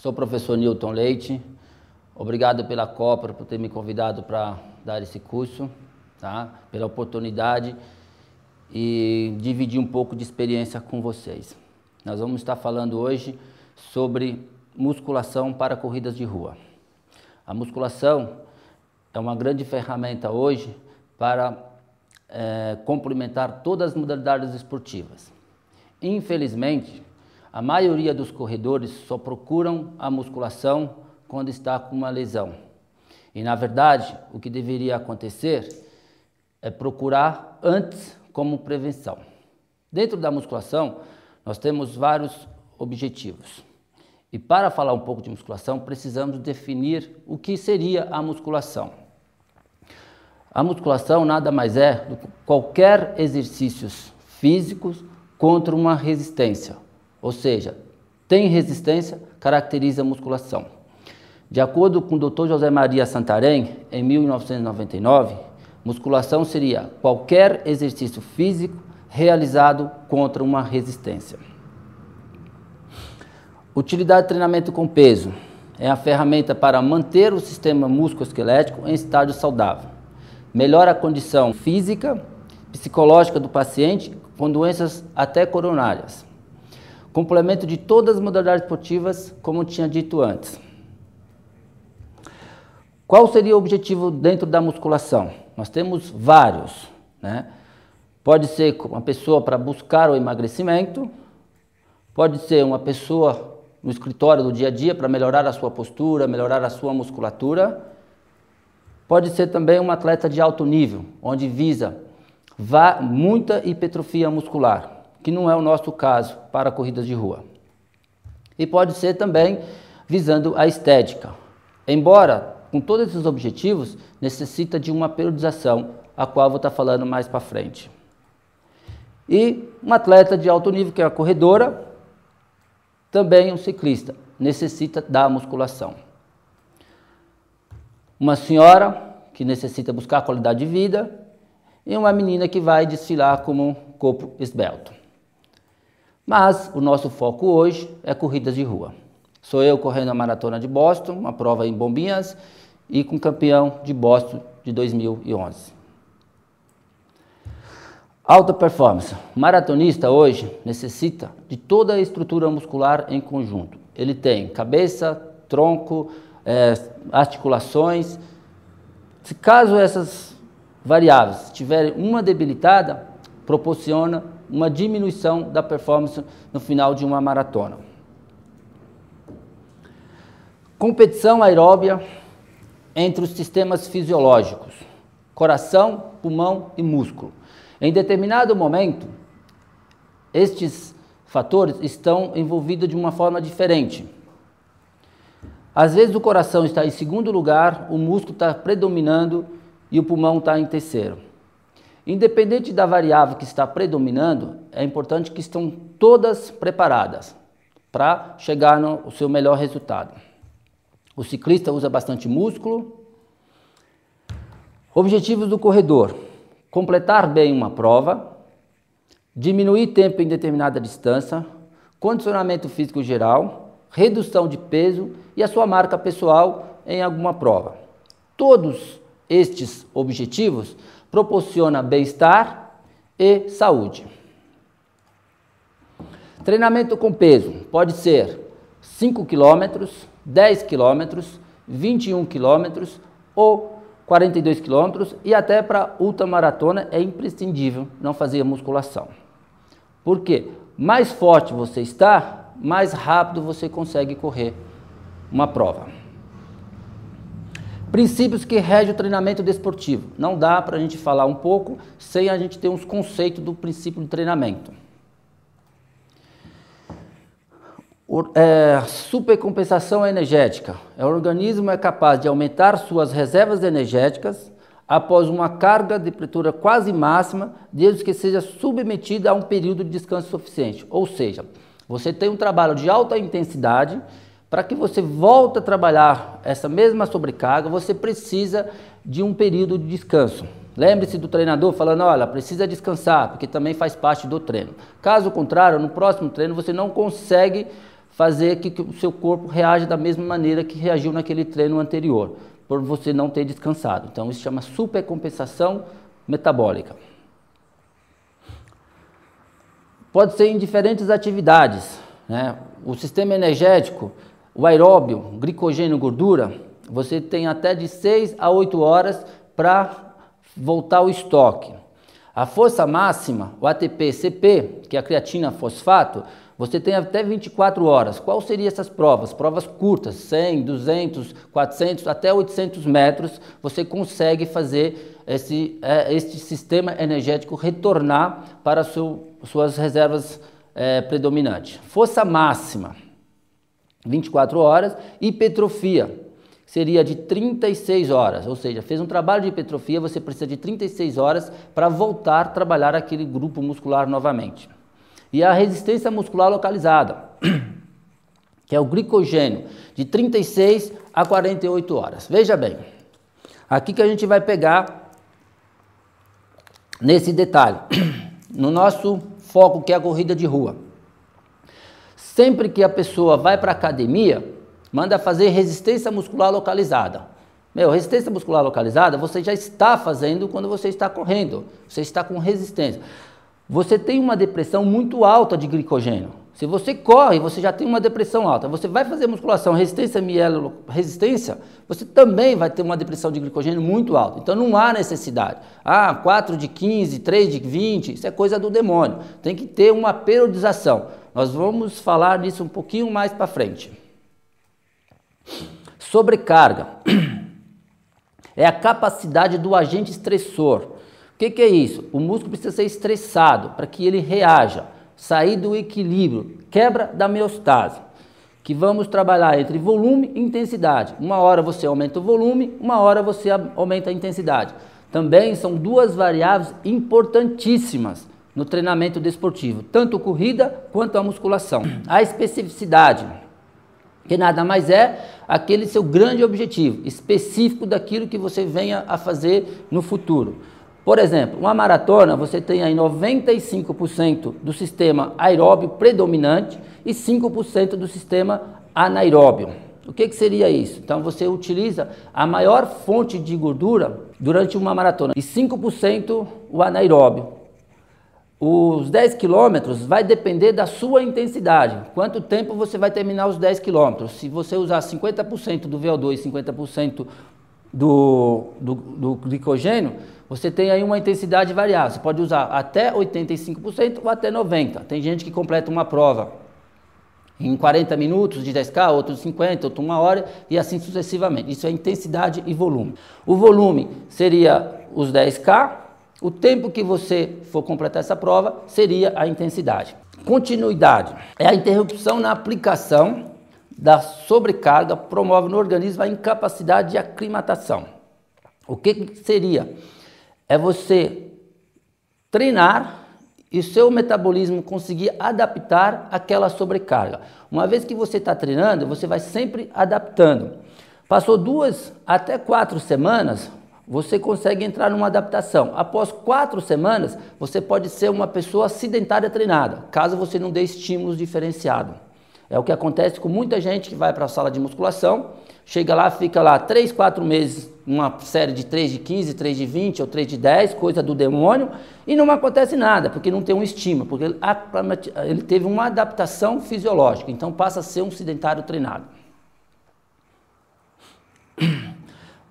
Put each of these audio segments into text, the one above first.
Sou o professor Newton Leite. Obrigado pela Copra por ter me convidado para dar esse curso, tá? Pela oportunidade e dividir um pouco de experiência com vocês. Nós vamos estar falando hoje sobre musculação para corridas de rua. A musculação é uma grande ferramenta hoje para complementar todas as modalidades esportivas. Infelizmente, a maioria dos corredores só procuram a musculação quando está com uma lesão. E, na verdade, o que deveria acontecer é procurar antes como prevenção. Dentro da musculação, nós temos vários objetivos. E para falar um pouco de musculação, precisamos definir o que seria a musculação. A musculação nada mais é do que qualquer exercícios físicos contra uma resistência. Ou seja, tem resistência, caracteriza a musculação. De acordo com o Dr. José Maria Santarém, em 1999, musculação seria qualquer exercício físico realizado contra uma resistência. Utilidade de treinamento com peso é a ferramenta para manter o sistema musculoesquelético em estágio saudável. Melhora a condição física, psicológica do paciente com doenças até coronárias. Complemento de todas as modalidades esportivas, como tinha dito antes. Qual seria o objetivo dentro da musculação? Nós temos vários, né? Pode ser uma pessoa para buscar o emagrecimento, pode ser uma pessoa no escritório do dia a dia para melhorar a sua postura, melhorar a sua musculatura. Pode ser também um atleta de alto nível, onde visa muita hipertrofia muscular, que não é o nosso caso para corridas de rua. E pode ser também visando a estética. Embora, com todos esses objetivos, necessita de uma periodização, a qual eu vou estar falando mais para frente. E um atleta de alto nível, que é a corredora, também um ciclista, necessita da musculação. Uma senhora que necessita buscar qualidade de vida e uma menina que vai desfilar como um corpo esbelto. Mas o nosso foco hoje é corridas de rua. Sou eu correndo a Maratona de Boston, uma prova em Bombinhas, e com campeão de Boston de 2011. Alta performance. O maratonista hoje necessita de toda a estrutura muscular em conjunto. Ele tem cabeça, tronco, articulações. Se caso essas variáveis tiverem uma debilitada, proporciona uma diminuição da performance no final de uma maratona. Competição aeróbia entre os sistemas fisiológicos, coração, pulmão e músculo. Em determinado momento, estes fatores estão envolvidos de uma forma diferente. Às vezes o coração está em segundo lugar, o músculo está predominando e o pulmão está em terceiro. Independente da variável que está predominando, é importante que estão todas preparadas para chegar no seu melhor resultado. O ciclista usa bastante músculo. Objetivos do corredor: completar bem uma prova, diminuir tempo em determinada distância, condicionamento físico geral, redução de peso e a sua marca pessoal em alguma prova. Todos estes objetivos proporcionam bem-estar e saúde. Treinamento com peso pode ser 5 km, 10 km, 21 km ou 42 km e até para ultramaratona é imprescindível não fazer musculação. Por quê? Mais forte você está, mais rápido você consegue correr uma prova. Princípios que regem o treinamento desportivo. Não dá para a gente falar um pouco sem a gente ter uns conceitos do princípio de treinamento. Supercompensação energética. O organismo é capaz de aumentar suas reservas energéticas após uma carga de temperatura quase máxima, desde que seja submetida a um período de descanso suficiente. Ou seja, você tem um trabalho de alta intensidade, para que você volte a trabalhar essa mesma sobrecarga, você precisa de um período de descanso. Lembre-se do treinador falando, olha, precisa descansar, porque também faz parte do treino. Caso contrário, no próximo treino você não consegue fazer que o seu corpo reaja da mesma maneira que reagiu naquele treino anterior, por você não ter descansado. Então isso chama supercompensação metabólica. Pode ser em diferentes atividades, né? O sistema energético, o aeróbio, glicogênio, gordura, você tem até de 6 a 8 horas para voltar ao estoque. A força máxima, o ATP-CP, que é a creatina fosfato, você tem até 24 horas. Qual seriam essas provas? Provas curtas, 100, 200, 400, até 800 metros, você consegue fazer este sistema energético retornar para suas reservas predominantes. Força máxima, 24 horas, hipertrofia, seria de 36 horas, ou seja, fez um trabalho de hipertrofia, você precisa de 36 horas para voltar a trabalhar aquele grupo muscular novamente. E a resistência muscular localizada, que é o glicogênio, de 36 a 48 horas. Veja bem, aqui que a gente vai pegar nesse detalhe, no nosso foco que é a corrida de rua. Sempre que a pessoa vai para a academia, manda fazer resistência muscular localizada. Resistência muscular localizada você já está fazendo quando você está correndo, você está com resistência. Você tem uma depressão muito alta de glicogênio. Se você corre, você já tem uma depressão alta. Você vai fazer musculação, resistência, você também vai ter uma depressão de glicogênio muito alta. Então não há necessidade. 4 de 15, 3 de 20, isso é coisa do demônio. Tem que ter uma periodização. Nós vamos falar disso um pouquinho mais para frente. Sobrecarga é a capacidade do agente estressor. O que é isso? O músculo precisa ser estressado para que ele reaja, sair do equilíbrio, quebra da homeostase, que vamos trabalhar entre volume e intensidade. Uma hora você aumenta o volume, uma hora você aumenta a intensidade. Também são duas variáveis importantíssimas no treinamento desportivo, tanto corrida quanto a musculação. A especificidade, que nada mais é aquele seu grande objetivo, específico daquilo que você venha a fazer no futuro. Por exemplo, uma maratona, você tem aí 95% do sistema aeróbio predominante e 5% do sistema anaeróbio. O que seria isso? Então você utiliza a maior fonte de gordura durante uma maratona e 5% o anaeróbio. Os 10 quilômetros vai depender da sua intensidade. Quanto tempo você vai terminar os 10 quilômetros? Se você usar 50% do VO2 e 50% do glicogênio, você tem aí uma intensidade variável. Você pode usar até 85% ou até 90%. Tem gente que completa uma prova em 40 minutos de 10K, outros 50, outro 1 hora e assim sucessivamente. Isso é intensidade e volume. O volume seria os 10K. O tempo que você for completar essa prova seria a intensidade. Continuidade é a interrupção na aplicação da sobrecarga, promove no organismo a incapacidade de aclimatação. O que seria? É você treinar e o seu metabolismo conseguir adaptar aquela sobrecarga. Uma vez que você está treinando, você vai sempre adaptando. Passou 2 até 4 semanas, você consegue entrar numa adaptação. Após 4 semanas, você pode ser uma pessoa sedentária treinada, caso você não dê estímulos diferenciados. É o que acontece com muita gente que vai para a sala de musculação, chega lá, fica lá 3, 4 meses, uma série de 3 de 15, 3 de 20 ou 3 de 10, coisa do demônio, e não acontece nada, porque não tem um estímulo, porque ele teve uma adaptação fisiológica, então passa a ser um sedentário treinado.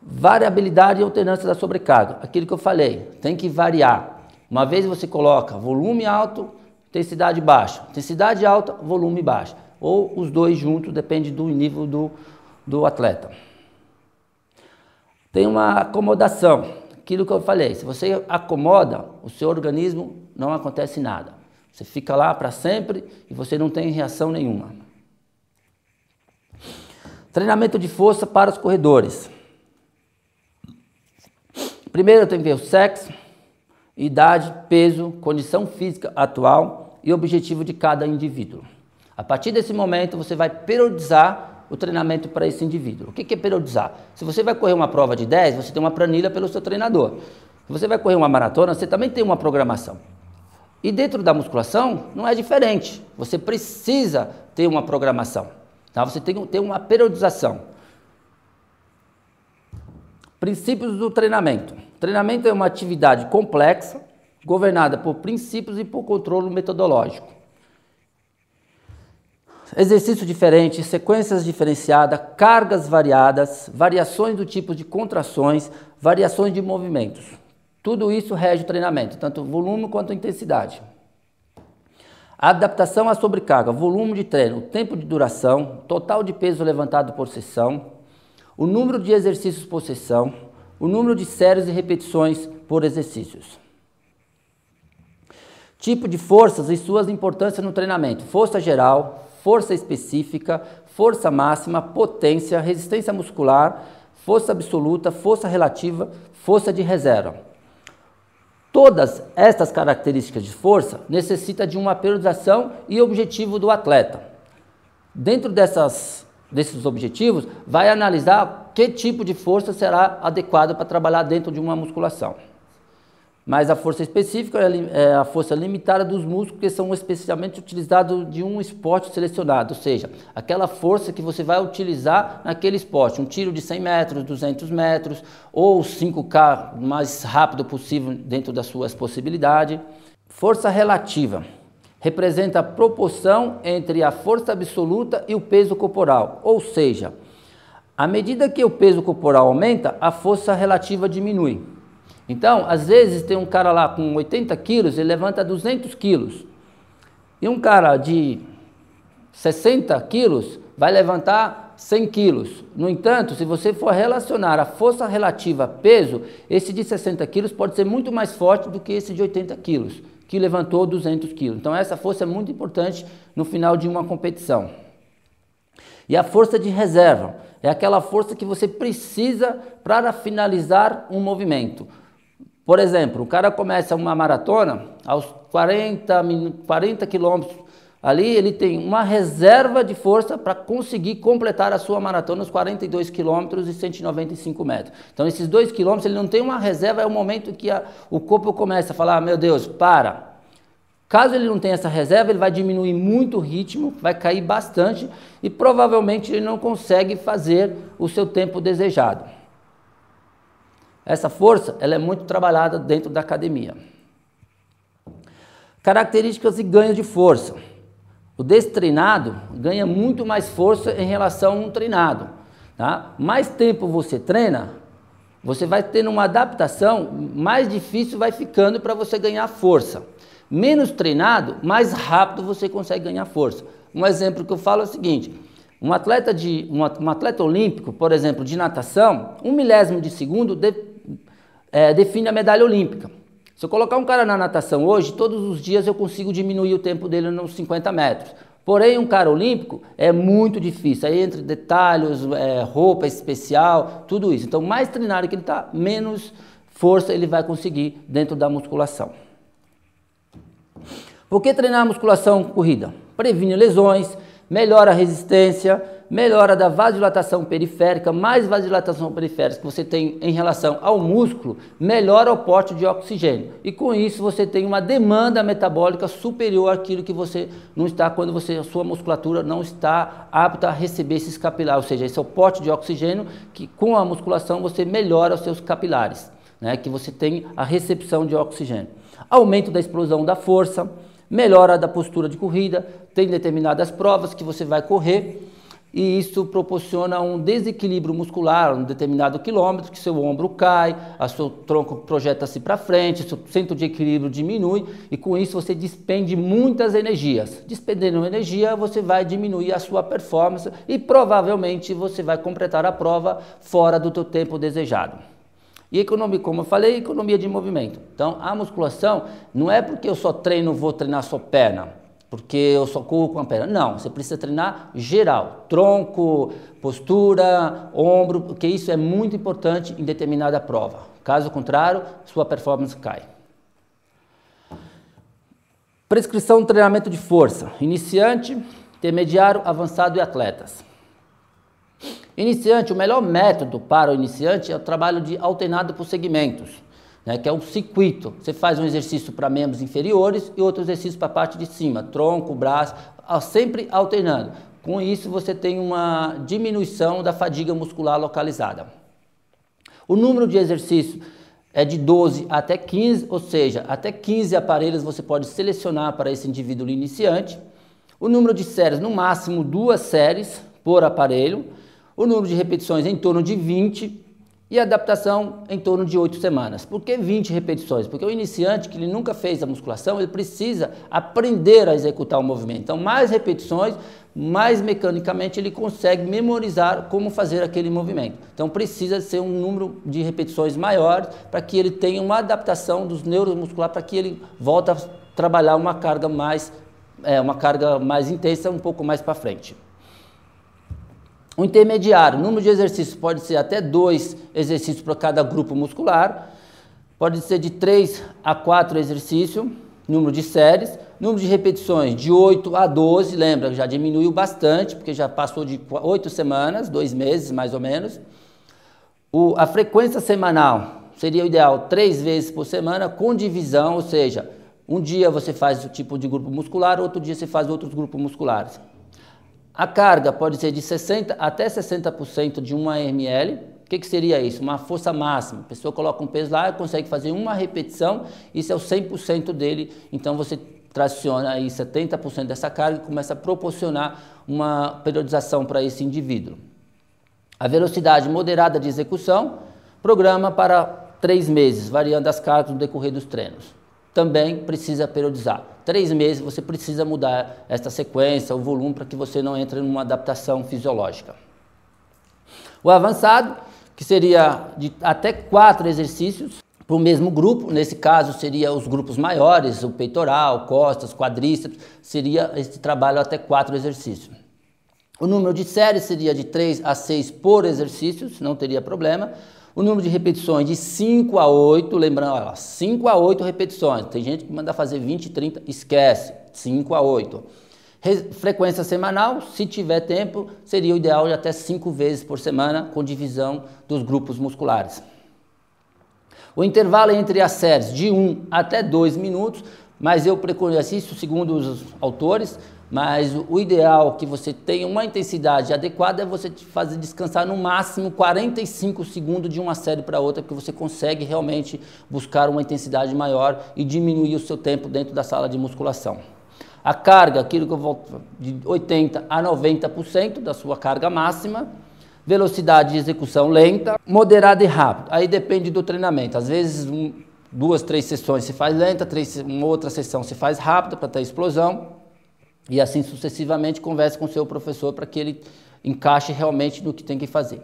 Variabilidade e alternância da sobrecarga, aquilo que eu falei, tem que variar. Uma vez você coloca volume alto, intensidade baixa, intensidade alta, volume baixo, ou os dois juntos, depende do nível do atleta. Tem uma acomodação, aquilo que eu falei, se você acomoda, o seu organismo não acontece nada. Você fica lá para sempre e você não tem reação nenhuma. Treinamento de força para os corredores. Primeiro tem que ver o sexo, idade, peso, condição física atual e objetivo de cada indivíduo. A partir desse momento você vai periodizar o treinamento para esse indivíduo. O que é periodizar? Se você vai correr uma prova de 10, você tem uma planilha pelo seu treinador. Se você vai correr uma maratona, você também tem uma programação. E dentro da musculação não é diferente, você precisa ter uma programação, tá? Você tem que ter uma periodização. Princípios do treinamento. Treinamento é uma atividade complexa, governada por princípios e por controle metodológico. Exercícios diferentes, sequências diferenciadas, cargas variadas, variações do tipo de contrações, variações de movimentos. Tudo isso rege o treinamento, tanto volume quanto intensidade. Adaptação à sobrecarga, volume de treino, o tempo de duração, total de peso levantado por sessão, o número de exercícios por sessão, o número de séries e repetições por exercícios. Tipo de forças e suas importâncias no treinamento. Força geral, força específica, força máxima, potência, resistência muscular, força absoluta, força relativa, força de reserva. Todas estas características de força necessitam de uma periodização e objetivo do atleta. Dentro desses objetivos, vai analisar que tipo de força será adequado para trabalhar dentro de uma musculação. Mas a força específica é a força limitada dos músculos que são especialmente utilizados de um esporte selecionado, ou seja, aquela força que você vai utilizar naquele esporte, um tiro de 100 metros, 200 metros, ou 5K o mais rápido possível dentro das suas possibilidades. Força relativa representa a proporção entre a força absoluta e o peso corporal, ou seja, à medida que o peso corporal aumenta, a força relativa diminui. Então, às vezes tem um cara lá com 80 quilos, ele levanta 200 quilos. E um cara de 60 quilos vai levantar 100 quilos. No entanto, se você for relacionar a força relativa a peso, esse de 60 quilos pode ser muito mais forte do que esse de 80 quilos, que levantou 200 quilos. Então, essa força é muito importante no final de uma competição. E a força de reserva é aquela força que você precisa para finalizar um movimento. Por exemplo, o cara começa uma maratona, aos 40 quilômetros ali, ele tem uma reserva de força para conseguir completar a sua maratona, os 42 quilômetros e 195 metros. Então, esses 2 quilômetros, ele não tem uma reserva, é o momento que o corpo começa a falar, meu Deus, para. Caso ele não tenha essa reserva, ele vai diminuir muito o ritmo, vai cair bastante e provavelmente ele não consegue fazer o seu tempo desejado. Essa força ela é muito trabalhada dentro da academia. Características e ganhos de força. O destreinado ganha muito mais força em relação a um treinado. Tá? Mais tempo você treina, você vai tendo uma adaptação, mais difícil vai ficando para você ganhar força. Menos treinado, mais rápido você consegue ganhar força. Um exemplo que eu falo é o seguinte, um atleta olímpico, por exemplo, de natação, 1/1000 de segundo define a medalha olímpica. Se eu colocar um cara na natação hoje, todos os dias eu consigo diminuir o tempo dele nos 50 metros. Porém, um cara olímpico é muito difícil. Aí entre detalhes, roupa especial, tudo isso. Então, mais treinado que ele está, menos força ele vai conseguir dentro da musculação. Por que treinar musculação corrida? Previne lesões, melhora a resistência, melhora da vasodilatação periférica, mais vasodilatação periférica que você tem em relação ao músculo, melhora o aporte de oxigênio. E com isso você tem uma demanda metabólica superior àquilo que você não está, quando a sua musculatura não está apta a receber esses capilares, ou seja, esse é o aporte de oxigênio que com a musculação você melhora os seus capilares, né, que você tem a recepção de oxigênio. Aumento da explosão da força, melhora da postura de corrida, tem determinadas provas que você vai correr e isso proporciona um desequilíbrio muscular, um determinado quilômetro, que seu ombro cai, o seu tronco projeta-se para frente, seu centro de equilíbrio diminui e com isso você despende muitas energias. Despendendo energia, você vai diminuir a sua performance e provavelmente você vai completar a prova fora do teu tempo desejado. E economia, como eu falei, economia de movimento. Então, a musculação não é porque eu só treino, vou treinar só perna, porque eu só corro com a perna. Não, você precisa treinar geral, tronco, postura, ombro, porque isso é muito importante em determinada prova. Caso contrário, sua performance cai. Prescrição de treinamento de força, iniciante, intermediário, avançado e atletas. Iniciante, o melhor método para o iniciante é o trabalho de alternado por segmentos. né, que é um circuito. Você faz um exercício para membros inferiores e outro exercício para a parte de cima, tronco, braço, sempre alternando. Com isso, você tem uma diminuição da fadiga muscular localizada. O número de exercícios é de 12 até 15, ou seja, até 15 aparelhos você pode selecionar para esse indivíduo iniciante. O número de séries, no máximo 2 séries por aparelho. O número de repetições em torno de 20 e a adaptação em torno de 8 semanas. Por que 20 repetições? Porque o iniciante que ele nunca fez a musculação, ele precisa aprender a executar o movimento. Então, mais repetições, mais mecanicamente ele consegue memorizar como fazer aquele movimento. Então, precisa ser um número de repetições maiores para que ele tenha uma adaptação dos neuromusculares, para que ele volte a trabalhar uma carga mais intensa um pouco mais para frente. O intermediário, o número de exercícios pode ser até 2 exercícios para cada grupo muscular, pode ser de 3 a 4 exercícios, número de séries, número de repetições de 8 a 12, lembra, já diminuiu bastante, porque já passou de 8 semanas, 2 meses mais ou menos. A frequência semanal seria o ideal 3 vezes por semana, com divisão, ou seja, um dia você faz o tipo de grupo muscular, outro dia você faz outros grupos musculares. A carga pode ser de 60% até 60% de 1 ml. O que seria isso? Uma força máxima. A pessoa coloca um peso lá e consegue fazer uma repetição, isso é o 100% dele, então você traciona aí 70% dessa carga e começa a proporcionar uma periodização para esse indivíduo. A velocidade moderada de execução, programa para 3 meses, variando as cargas no decorrer dos treinos. Também precisa periodizar. 3 meses você precisa mudar esta sequência, o volume, para que você não entre numa adaptação fisiológica. O avançado, que seria de até 4 exercícios para o mesmo grupo, nesse caso seria os grupos maiores, o peitoral, costas, quadríceps, seria esse trabalho até 4 exercícios. O número de séries seria de 3 a 6 por exercício, não teria problema. O número de repetições de 5 a 8, lembrando, ó, 5 a 8 repetições. Tem gente que manda fazer 20, 30, esquece, 5 a 8. Frequência semanal, se tiver tempo, seria o ideal de até 5 vezes por semana, com divisão dos grupos musculares. O intervalo entre as séries de 1 até 2 minutos, mas eu preconizo isso segundo os autores, mas o ideal que você tenha uma intensidade adequada é você fazer descansar no máximo 45 segundos de uma série para outra, porque você consegue realmente buscar uma intensidade maior e diminuir o seu tempo dentro da sala de musculação. A carga, aquilo que eu volto de 80% a 90% da sua carga máxima. Velocidade de execução lenta, moderada e rápida. Aí depende do treinamento. Às vezes 2, 3 sessões se faz lenta, uma outra sessão se faz rápida para ter explosão. E assim sucessivamente, converse com o seu professor para que ele encaixe realmente no que tem que fazer.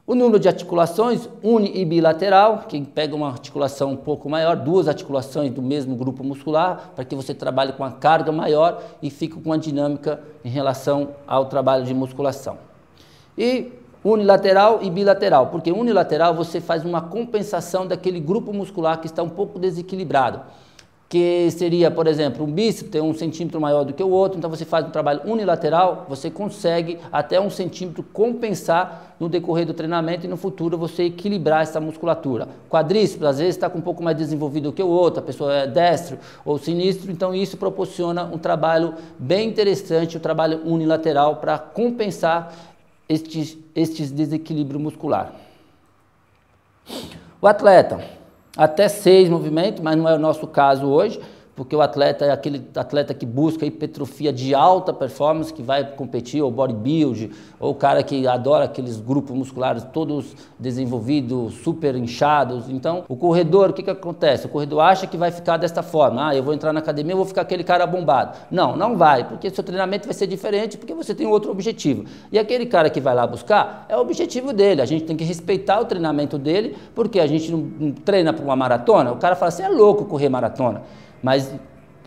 O número de articulações uni e bilateral, quem pega uma articulação um pouco maior, 2 articulações do mesmo grupo muscular, para que você trabalhe com a carga maior e fique com a dinâmica em relação ao trabalho de musculação. E unilateral e bilateral, porque unilateral você faz uma compensação daquele grupo muscular que está um pouco desequilibrado. Que seria, por exemplo, um bíceps tem 1 centímetro maior do que o outro, então você faz um trabalho unilateral, você consegue até 1 centímetro compensar no decorrer do treinamento e no futuro você equilibrar essa musculatura. Quadríceps, às vezes, está com um pouco mais desenvolvido do que o outro, a pessoa é destro ou sinistro, então isso proporciona um trabalho bem interessante, o trabalho unilateral para compensar estes desequilíbrio muscular. O atleta, até 6 movimentos, mas não é o nosso caso hoje, porque o atleta é aquele atleta que busca hipertrofia de alta performance, que vai competir, ou bodybuild, ou o cara que adora aqueles grupos musculares todos desenvolvidos, super inchados. Então, o corredor, o que acontece? O corredor acha que vai ficar desta forma. Eu vou entrar na academia, eu vou ficar aquele cara bombado. Não, não vai, porque seu treinamento vai ser diferente, porque você tem outro objetivo. E aquele cara que vai lá buscar, é o objetivo dele. A gente tem que respeitar o treinamento dele, porque a gente não treina para uma maratona. O cara fala assim, é louco correr maratona. Mas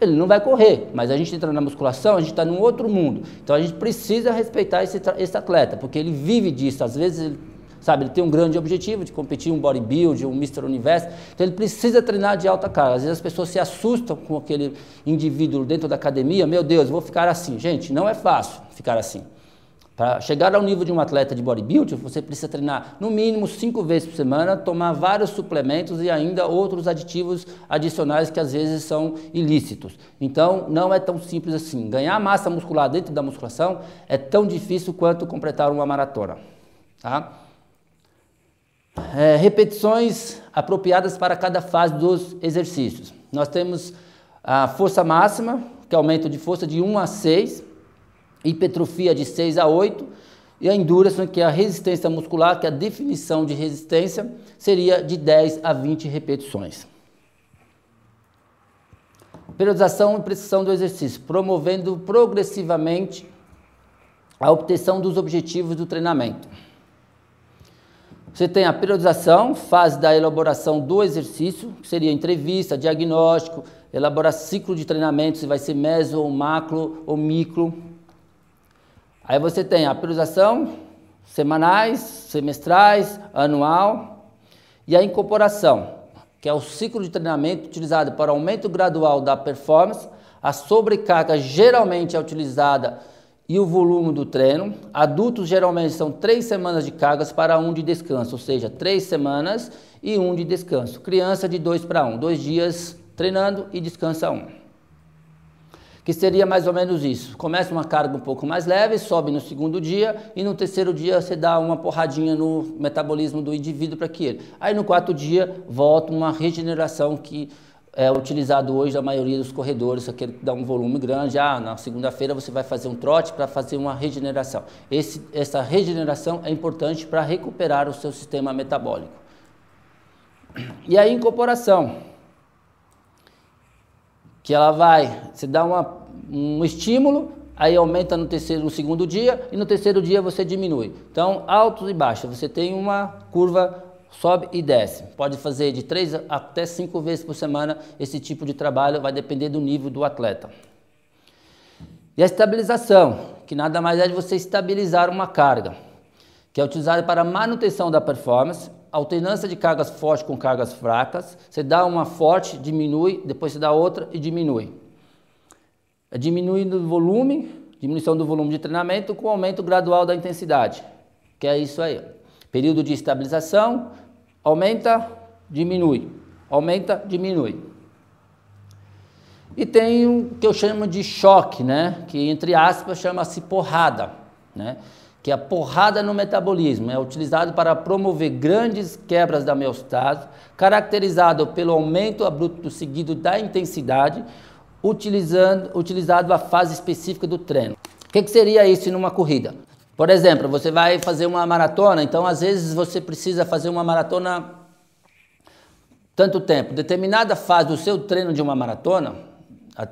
ele não vai correr, mas a gente entra na musculação, a gente está num outro mundo. Então a gente precisa respeitar esse atleta, porque ele vive disso. Às vezes, ele tem um grande objetivo de competir um bodybuild, um Mr. Universo, então ele precisa treinar de alta carga. Às vezes as pessoas se assustam com aquele indivíduo dentro da academia, meu Deus, vou ficar assim. Gente, não é fácil ficar assim. Para chegar ao nível de um atleta de bodybuilding, você precisa treinar no mínimo 5 vezes por semana, tomar vários suplementos e ainda outros aditivos adicionais que às vezes são ilícitos. Então, não é tão simples assim. Ganhar massa muscular dentro da musculação é tão difícil quanto completar uma maratona. Tá? Repetições apropriadas para cada fase dos exercícios. Nós temos a força máxima, que é aumento de força de 1 a 6, hipertrofia de 6 a 8, e a endurance, que é a resistência muscular, que a definição de resistência seria de 10 a 20 repetições. Periodização e precisão do exercício, promovendo progressivamente a obtenção dos objetivos do treinamento. Você tem a periodização, fase da elaboração do exercício, que seria entrevista, diagnóstico, elaborar ciclo de treinamento, se vai ser meso ou macro ou micro. Aí você tem a periodização, semanais, semestrais, anual, e a incorporação, que é o ciclo de treinamento utilizado para aumento gradual da performance. A sobrecarga geralmente é utilizada e o volume do treino. Adultos geralmente são 3 semanas de cargas para 1 de descanso, ou seja, 3 semanas e 1 de descanso. Criança de 2 para 1, 2 dias treinando e descansa 1. Que seria mais ou menos isso. Começa uma carga um pouco mais leve, sobe no segundo dia e no terceiro dia você dá uma porradinha no metabolismo do indivíduo para que ele. Aí no quarto dia volta uma regeneração que é utilizado hoje na maioria dos corredores, aquele que dá um volume grande. Na segunda-feira você vai fazer um trote para fazer uma regeneração. Essa regeneração é importante para recuperar o seu sistema metabólico. E a incorporação, que ela você dá um estímulo, aí aumenta no segundo dia e no terceiro dia você diminui. Então, altos e baixos, você tem uma curva, sobe e desce. Pode fazer de 3 até 5 vezes por semana esse tipo de trabalho, vai depender do nível do atleta. E a estabilização, que nada mais é de você estabilizar uma carga, que é utilizada para manutenção da performance, alternância de cargas fortes com cargas fracas. Você dá uma forte, diminui, depois você dá outra e diminui. Diminuindo o volume, diminuição do volume de treinamento com aumento gradual da intensidade, que é isso aí. Período de estabilização, aumenta, diminui, aumenta, diminui. E tem o que eu chamo de choque, né? Que entre aspas chama-se porrada, né? Que é a porrada no metabolismo, é utilizado para promover grandes quebras da homeostase, caracterizado pelo aumento abrupto seguido da intensidade, utilizado a fase específica do treino. O que seria isso numa corrida? Por exemplo, você vai fazer uma maratona, então às vezes você precisa fazer uma maratona tanto tempo. Determinada fase do seu treino de uma maratona,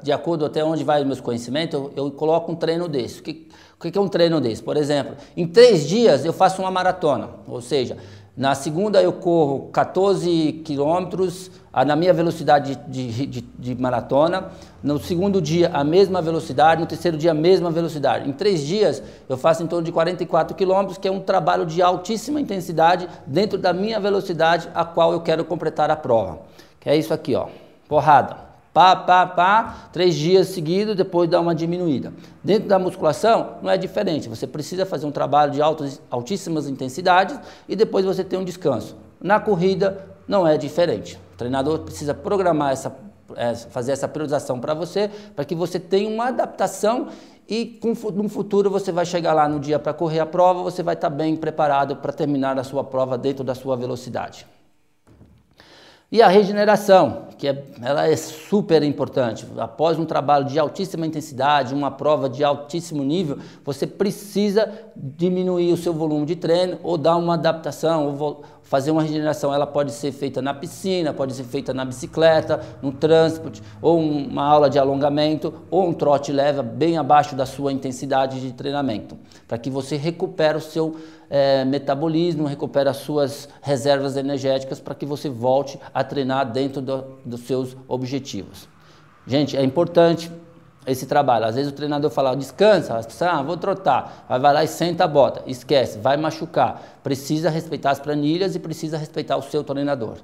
de acordo até onde vai os meus conhecimentos, eu coloco um treino desse. O que é um treino desse? Por exemplo, em 3 dias eu faço uma maratona, ou seja, na segunda eu corro 14 quilômetros na minha velocidade de maratona, no segundo dia a mesma velocidade, no terceiro dia a mesma velocidade. Em 3 dias eu faço em torno de 44 quilômetros, que é um trabalho de altíssima intensidade dentro da minha velocidade a qual eu quero completar a prova. Que é isso aqui, ó, porrada. 3 dias seguidos, depois dá uma diminuída. Dentro da musculação não é diferente, você precisa fazer um trabalho de altíssimas intensidades e depois você tem um descanso. Na corrida não é diferente, o treinador precisa programar fazer essa periodização para você, para que você tenha uma adaptação e no futuro você vai chegar lá no dia para correr a prova, você vai estar bem preparado para terminar a sua prova dentro da sua velocidade. E a regeneração, ela é super importante. Após um trabalho de altíssima intensidade, uma prova de altíssimo nível, você precisa diminuir o seu volume de treino ou dar uma adaptação, ou fazer uma regeneração. Ela pode ser feita na piscina, pode ser feita na bicicleta, no transporte, ou uma aula de alongamento, ou um trote leve bem abaixo da sua intensidade de treinamento, para que você recupere o seu metabolismo, recupere as suas reservas energéticas para que você volte a treinar dentro dos seus objetivos. Gente, é importante esse trabalho. Às vezes o treinador fala, descansa, vou trotar, vai lá e senta a bota, esquece, vai machucar. Precisa respeitar as planilhas e precisa respeitar o seu treinador.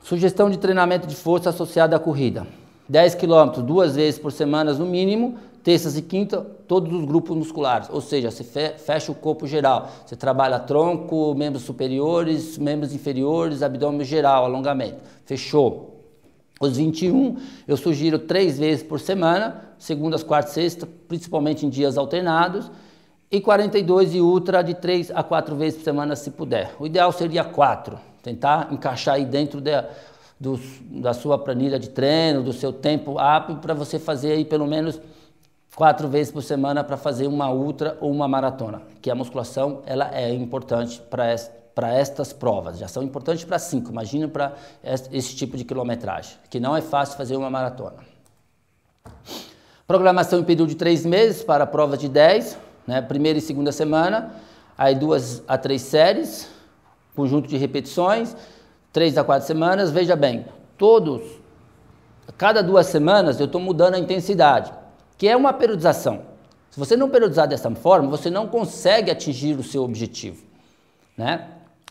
Sugestão de treinamento de força associada à corrida. 10 km 2 vezes por semana no mínimo, terças e quinta, todos os grupos musculares, ou seja, você fecha o corpo geral, você trabalha tronco, membros superiores, membros inferiores, abdômen geral, alongamento, fechou. Os 21, eu sugiro 3 vezes por semana, segundas, quartas, sexta, principalmente em dias alternados, e 42 e ultra de 3 a 4 vezes por semana, se puder. O ideal seria 4, tentar encaixar aí dentro da sua planilha de treino, do seu tempo hábil, para você fazer aí pelo menos 4 vezes por semana para fazer uma ultra ou uma maratona, que a musculação ela é importante para estas provas, já são importantes para 5, imagina para esse tipo de quilometragem, que não é fácil fazer uma maratona. Programação em período de 3 meses para provas de 10, né, primeira e segunda semana, aí 2 a 3 séries, conjunto de repetições, 3 a 4 semanas, veja bem, cada 2 semanas eu estou mudando a intensidade, que é uma periodização. Se você não periodizar dessa forma, você não consegue atingir o seu objetivo, né?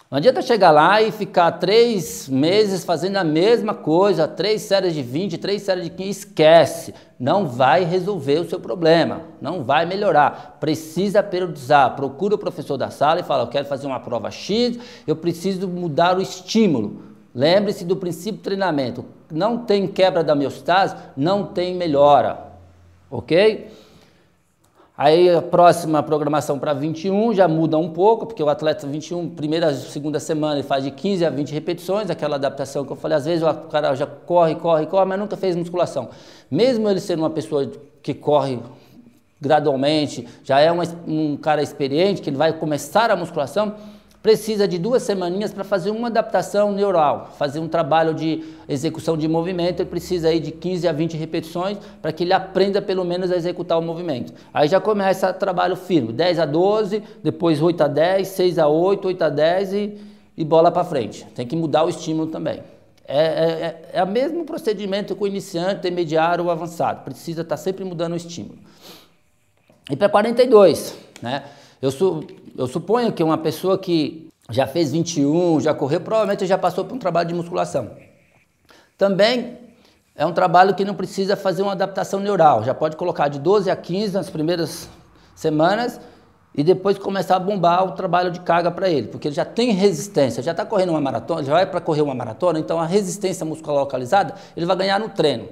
Não adianta chegar lá e ficar 3 meses fazendo a mesma coisa, 3 séries de 20, 3 séries de 15, esquece. Não vai resolver o seu problema, não vai melhorar. Precisa periodizar, procura o professor da sala e fala, eu quero fazer uma prova X, eu preciso mudar o estímulo. Lembre-se do princípio do treinamento, não tem quebra da homeostase, não tem melhora, ok? Aí a próxima programação para 21 já muda um pouco, porque o atleta 21, primeira e segunda semana, ele faz de 15 a 20 repetições, aquela adaptação que eu falei, às vezes o cara já corre, mas nunca fez musculação. Mesmo ele sendo uma pessoa que corre gradualmente, já é um cara experiente, que ele vai começar a musculação, precisa de 2 semaninhas para fazer uma adaptação neural, fazer um trabalho de execução de movimento, ele precisa aí de 15 a 20 repetições para que ele aprenda pelo menos a executar o movimento. Aí já começa o trabalho firme, 10 a 12, depois 8 a 10, 6 a 8, 8 a 10 e bola para frente. Tem que mudar o estímulo também. É o mesmo procedimento com o iniciante, intermediário ou avançado, precisa estar sempre mudando o estímulo. E para 42, né? Eu suponho que uma pessoa que já fez 21, já correu, provavelmente já passou por um trabalho de musculação. Também é um trabalho que não precisa fazer uma adaptação neural, já pode colocar de 12 a 15 nas primeiras semanas e depois começar a bombar o trabalho de carga para ele, porque ele já tem resistência, já está correndo uma maratona, já vai para correr uma maratona, então a resistência muscular localizada ele vai ganhar no treino.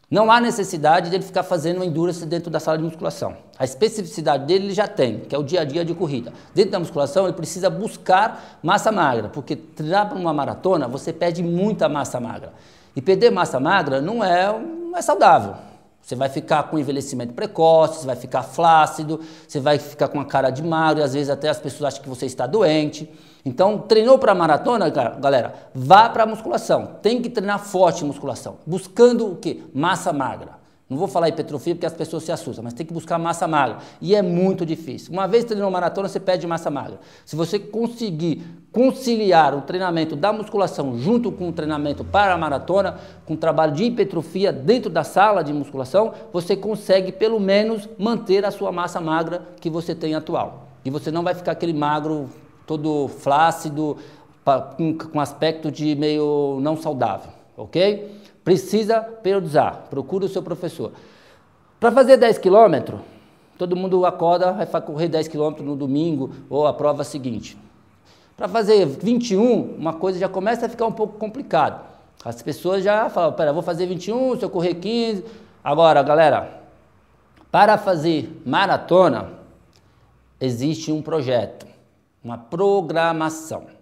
Não há necessidade de ele ficar fazendo uma endurance dentro da sala de musculação. A especificidade dele ele já tem, que é o dia a dia de corrida. Dentro da musculação ele precisa buscar massa magra, porque treinar para uma maratona você perde muita massa magra. E perder massa magra não é saudável. Você vai ficar com envelhecimento precoce, você vai ficar flácido, você vai ficar com a cara de magro, e às vezes até as pessoas acham que você está doente. Então, treinou para maratona, galera, vá para a musculação. Tem que treinar forte em musculação. Buscando o quê? Massa magra. Não vou falar hipertrofia porque as pessoas se assustam, mas tem que buscar massa magra. E é muito difícil. Uma vez treinou maratona, você perde massa magra. Se você conseguir conciliar o treinamento da musculação junto com o treinamento para a maratona, com o trabalho de hipertrofia dentro da sala de musculação, você consegue pelo menos manter a sua massa magra que você tem atual. E você não vai ficar aquele magro todo flácido, com aspecto de meio não saudável, ok? Precisa periodizar, procura o seu professor. Para fazer 10 km, todo mundo acorda, vai correr 10 km no domingo ou a prova seguinte. Para fazer 21, uma coisa já começa a ficar um pouco complicado. As pessoas já falam, pera, vou fazer 21, se eu correr 15. Agora, galera, para fazer maratona, existe um projeto, uma programação.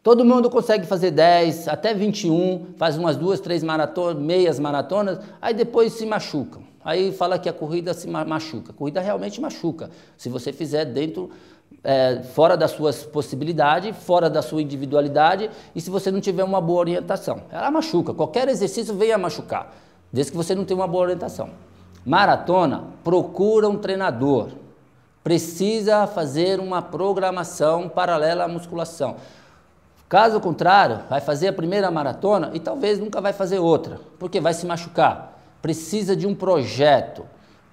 Todo mundo consegue fazer 10, até 21, faz umas 2, 3 maratonas, meias maratonas, aí depois se machucam. Aí fala que a corrida se machuca. A corrida realmente machuca, se você fizer dentro, fora das suas possibilidades, fora da sua individualidade e se você não tiver uma boa orientação. Ela machuca, qualquer exercício vem a machucar, desde que você não tenha uma boa orientação. Maratona, procura um treinador. Precisa fazer uma programação paralela à musculação. Caso contrário, vai fazer a primeira maratona e talvez nunca vai fazer outra, porque vai se machucar. Precisa de um projeto.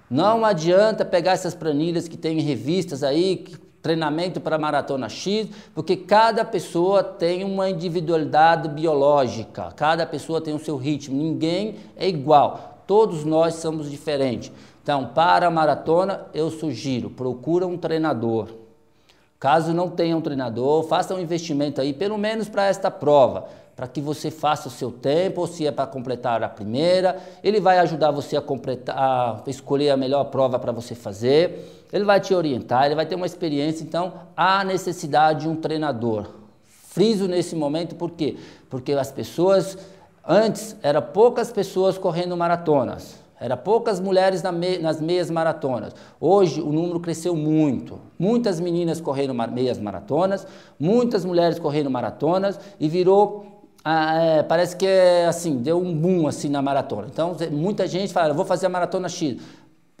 Não adianta pegar essas planilhas que tem em revistas aí, treinamento para maratona X, porque cada pessoa tem uma individualidade biológica, cada pessoa tem o seu ritmo, ninguém é igual, todos nós somos diferentes. Então, para a maratona, eu sugiro, procura um treinador. Caso não tenha um treinador, faça um investimento aí, pelo menos para esta prova, para que você faça o seu tempo, ou se é para completar a primeira, ele vai ajudar você a completar, a escolher a melhor prova para você fazer, ele vai te orientar, ele vai ter uma experiência, então há necessidade de um treinador. Friso nesse momento, por quê? Porque as pessoas, antes, eram poucas pessoas correndo maratonas, eram poucas mulheres nas meias maratonas. Hoje o número cresceu muito. Muitas meninas correndo meias maratonas, muitas mulheres correndo maratonas e virou, parece que assim, deu um boom assim na maratona. Então muita gente fala, vou fazer a maratona X.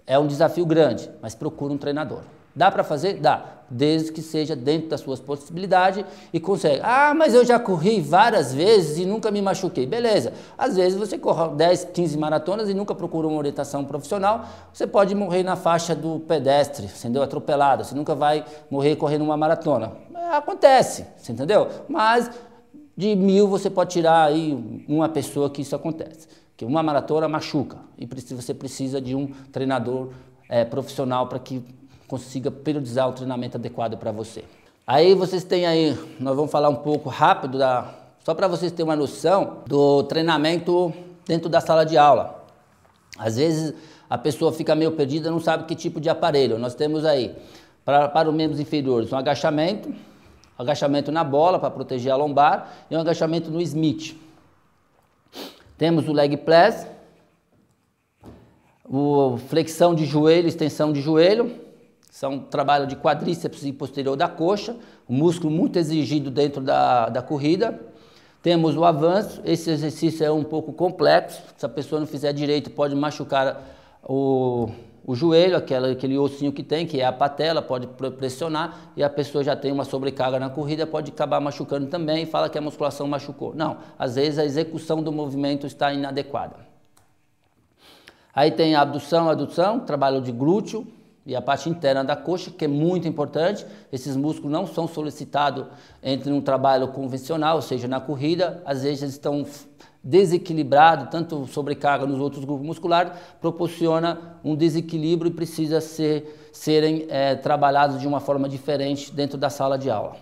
É um desafio grande, mas procura um treinador. Dá para fazer? Dá, desde que seja dentro das suas possibilidades e consegue. Ah, mas eu já corri várias vezes e nunca me machuquei. Beleza, às vezes você corre 10, 15 maratonas e nunca procura uma orientação profissional, você pode morrer na faixa do pedestre, entendeu? Atropelado, você nunca vai morrer correndo uma maratona. Acontece, você entendeu? Mas de 1000 você pode tirar aí uma pessoa que isso acontece. Que uma maratona machuca e você precisa de um treinador profissional para que consiga periodizar o treinamento adequado para você. Aí vocês têm aí, nós vamos falar um pouco rápido, só para vocês terem uma noção do treinamento dentro da sala de aula. Às vezes a pessoa fica meio perdida, não sabe que tipo de aparelho. Nós temos aí, para os membros inferiores, um agachamento na bola para proteger a lombar e um agachamento no Smith. Temos o leg press, flexão de joelho, extensão de joelho. São trabalho de quadríceps e posterior da coxa, um músculo muito exigido dentro da corrida. Temos o avanço, esse exercício é um pouco complexo, se a pessoa não fizer direito pode machucar o joelho, aquele ossinho que tem, que é a patela, pode pressionar e a pessoa já tem uma sobrecarga na corrida, pode acabar machucando também e fala que a musculação machucou. Não, às vezes a execução do movimento está inadequada. Aí tem a abdução, adução, trabalho de glúteo, e a parte interna da coxa, que é muito importante. Esses músculos não são solicitados entre um trabalho convencional, ou seja, na corrida, às vezes eles estão desequilibrados, tanto sobrecarga nos outros grupos musculares, proporciona um desequilíbrio e precisa serem trabalhados de uma forma diferente dentro da sala de aula.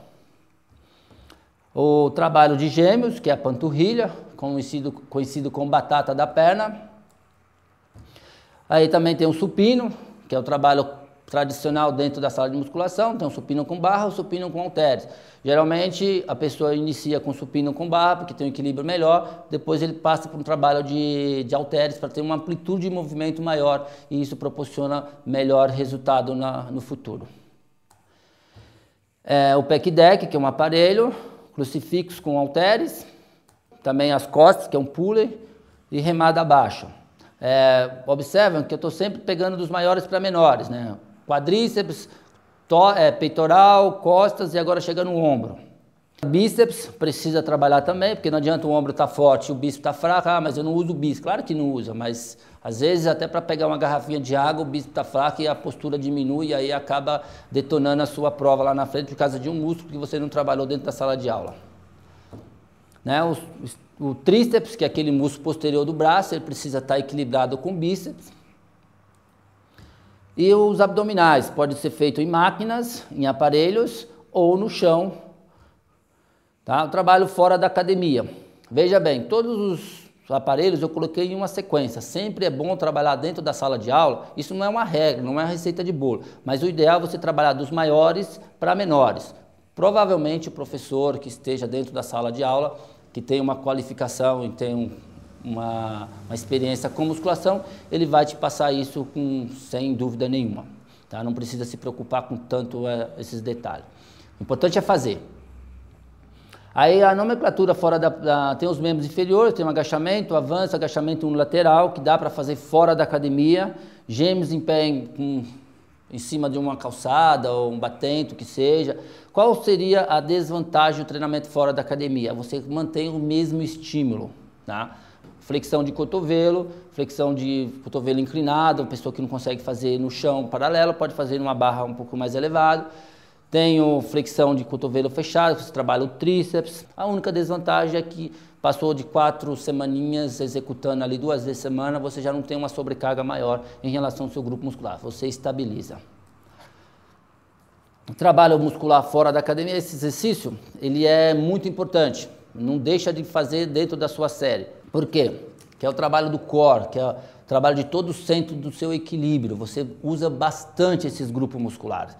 O trabalho de gêmeos, que é a panturrilha, conhecido como batata da perna. Aí também tem o supino, que é o trabalho tradicional dentro da sala de musculação. Tem o supino com barra, o supino com halteres. Geralmente a pessoa inicia com supino com barra, porque tem um equilíbrio melhor, depois ele passa para um trabalho de halteres para ter uma amplitude de movimento maior e isso proporciona melhor resultado no futuro. O pec deck, que é um aparelho, crucifixo com halteres, também as costas, que é um pulley, e remada abaixo. Observam que eu estou sempre pegando dos maiores para menores, né? Quadríceps, peitoral, costas e agora chega no ombro. Bíceps precisa trabalhar também, porque não adianta o ombro estar forte e o bíceps está fraco. Ah, mas eu não uso o bíceps. Claro que não usa, mas às vezes até para pegar uma garrafinha de água o bíceps está fraco e a postura diminui e aí acaba detonando a sua prova lá na frente por causa de um músculo que você não trabalhou dentro da sala de aula. Né? O tríceps, que é aquele músculo posterior do braço, ele precisa estar equilibrado com o bíceps. E os abdominais, pode ser feito em máquinas, em aparelhos ou no chão. Tá? O trabalho fora da academia. Veja bem, todos os aparelhos eu coloquei em uma sequência. Sempre é bom trabalhar dentro da sala de aula. Isso não é uma regra, não é uma receita de bolo. Mas o ideal é você trabalhar dos maiores para menores. Provavelmente o professor que esteja dentro da sala de aula, que tem uma qualificação e tem uma experiência com musculação, ele vai te passar isso sem dúvida nenhuma. Tá? Não precisa se preocupar com tanto esses detalhes. O importante é fazer. Aí a nomenclatura fora tem os membros inferiores, tem um agachamento, avanço, agachamento unilateral, que dá para fazer fora da academia, gêmeos em pé em cima de uma calçada ou um batente, o que seja. Qual seria a desvantagem do treinamento fora da academia? Você mantém o mesmo estímulo, tá? Flexão de cotovelo inclinado, a pessoa que não consegue fazer no chão paralelo, pode fazer numa barra um pouco mais elevada. Tenho flexão de cotovelo fechado, você trabalha o tríceps. A única desvantagem é que passou de 4 semaninhas executando ali 2 vezes por semana, você já não tem uma sobrecarga maior em relação ao seu grupo muscular, você estabiliza. O trabalho muscular fora da academia, esse exercício, ele é muito importante. Não deixa de fazer dentro da sua série. Por quê? Que é o trabalho do core, que é o trabalho de todo o centro do seu equilíbrio. Você usa bastante esses grupos musculares.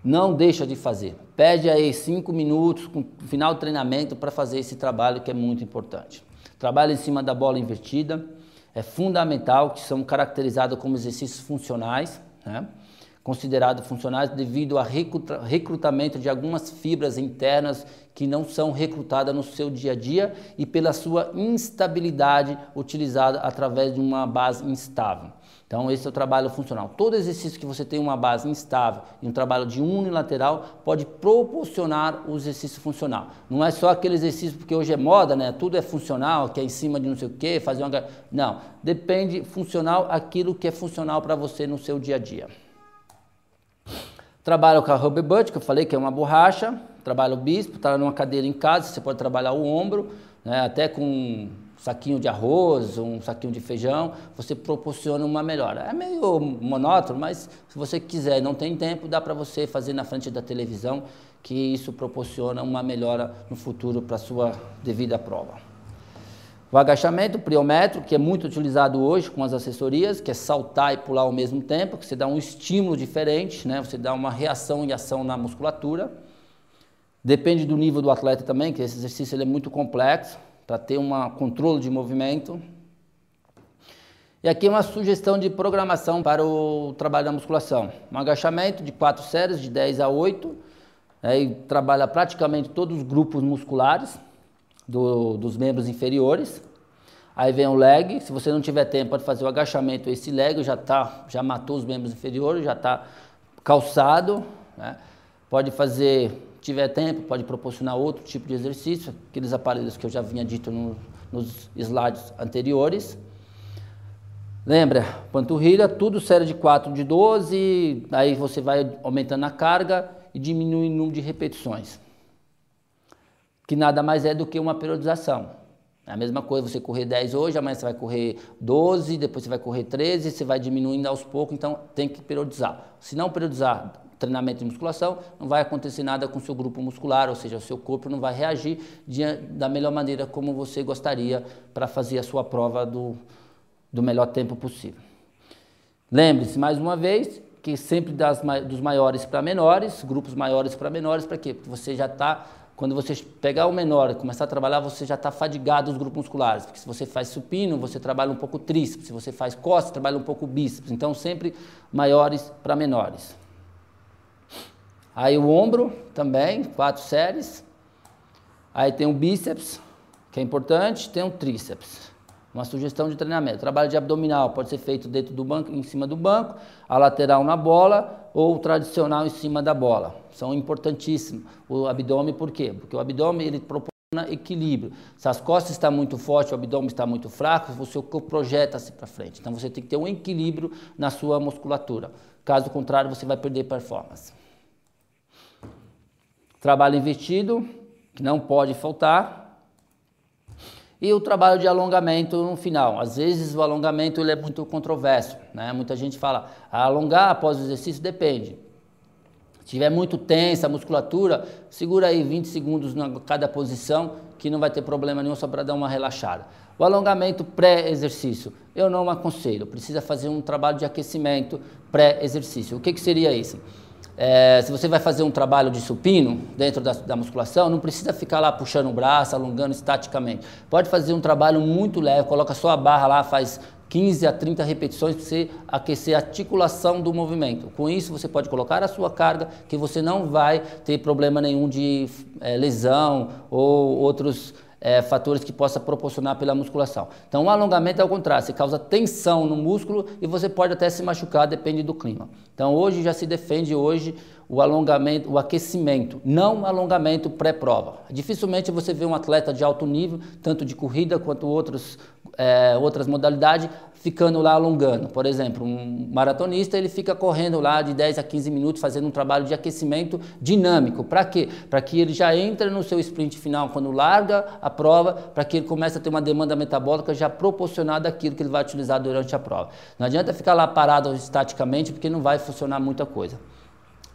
Não deixa de fazer. Pede aí 5 minutos no final do treinamento para fazer esse trabalho que é muito importante. Trabalho em cima da bola invertida é fundamental, que são caracterizados como exercícios funcionais, né? Considerados funcionais devido ao recrutamento de algumas fibras internas que não são recrutadas no seu dia a dia e pela sua instabilidade utilizada através de uma base instável. Então esse é o trabalho funcional. Todo exercício que você tem uma base instável e um trabalho de unilateral pode proporcionar o exercício funcional. Não é só aquele exercício porque hoje é moda, né? Tudo é funcional, que é em cima de não sei o que, fazer uma... Não, depende funcional aquilo que é funcional para você no seu dia a dia. Trabalho com a rubber butt, que eu falei que é uma borracha, trabalho o bíceps, está numa cadeira em casa, você pode trabalhar o ombro, né, até com um saquinho de arroz, um saquinho de feijão, você proporciona uma melhora. É meio monótono, mas se você quiser e não tem tempo, dá para você fazer na frente da televisão, que isso proporciona uma melhora no futuro para a sua devida prova. O agachamento pliométrico, que é muito utilizado hoje com as assessorias, que é saltar e pular ao mesmo tempo, que você dá um estímulo diferente, né? Você dá uma reação e ação na musculatura. Depende do nível do atleta também, que esse exercício ele é muito complexo, para ter um controle de movimento. E aqui uma sugestão de programação para o trabalho da musculação. Um agachamento de 4 séries, de 10 a 8, aí trabalha praticamente todos os grupos musculares dos membros inferiores. Aí vem o leg, se você não tiver tempo pode fazer o agachamento, esse leg já matou os membros inferiores, já está calçado, né? Pode fazer, se tiver tempo, pode proporcionar outro tipo de exercício, aqueles aparelhos que eu já vinha dito nos slides anteriores. Lembra, panturrilha, tudo série de 4 de 12, aí você vai aumentando a carga e diminui o número de repetições, que nada mais é do que uma periodização. É a mesma coisa, você correr 10 hoje, amanhã você vai correr 12, depois você vai correr 13, você vai diminuindo aos poucos, então tem que periodizar. Se não periodizar treinamento de musculação, não vai acontecer nada com o seu grupo muscular, ou seja, o seu corpo não vai reagir da melhor maneira como você gostaria para fazer a sua prova do melhor tempo possível. Lembre-se, mais uma vez, que sempre dos maiores para menores, grupos maiores para menores, para quê? Porque você já está... Quando você pegar o menor e começar a trabalhar, você já está fadigado os grupos musculares. Porque se você faz supino, você trabalha um pouco tríceps. Se você faz costas, trabalha um pouco bíceps. Então, sempre maiores para menores. Aí o ombro também, 4 séries. Aí tem o bíceps, que é importante, tem o tríceps. Uma sugestão de treinamento. Trabalho de abdominal pode ser feito dentro do banco, em cima do banco, a lateral na bola ou o tradicional em cima da bola. São importantíssimos. O abdômen, por quê? Porque o abdômen ele proporciona equilíbrio. Se as costas estão muito fortes, o abdômen está muito fraco, o seu corpo projeta-se para frente. Então você tem que ter um equilíbrio na sua musculatura. Caso contrário, você vai perder performance. Trabalho invertido, que não pode faltar. E o trabalho de alongamento no final. Às vezes o alongamento ele é muito controverso, né? Muita gente fala, alongar após o exercício depende. Se estiver muito tensa a musculatura, segura aí 20 segundos em cada posição, que não vai ter problema nenhum, só para dar uma relaxada. O alongamento pré-exercício, eu não aconselho. Precisa fazer um trabalho de aquecimento pré-exercício. O que seria isso? Se você vai fazer um trabalho de supino dentro da musculação, não precisa ficar lá puxando o braço, alongando estaticamente. Pode fazer um trabalho muito leve, coloca só a barra lá, faz 15 a 30 repetições para você aquecer a articulação do movimento. Com isso você pode colocar a sua carga, que você não vai ter problema nenhum de lesão ou outros fatores que possa proporcionar pela musculação. Então o alongamento é ao contrário, você causa tensão no músculo e você pode até se machucar, depende do clima. Então hoje já se defende hoje o alongamento, o aquecimento, não o alongamento pré-prova. Dificilmente você vê um atleta de alto nível, tanto de corrida quanto outras modalidades, ficando lá alongando. Por exemplo, um maratonista, ele fica correndo lá de 10 a 15 minutos, fazendo um trabalho de aquecimento dinâmico. Para quê? Para que ele já entre no seu sprint final, quando larga a prova, para que ele comece a ter uma demanda metabólica já proporcionada àquilo que ele vai utilizar durante a prova. Não adianta ficar lá parado estaticamente, porque não vai funcionar muita coisa.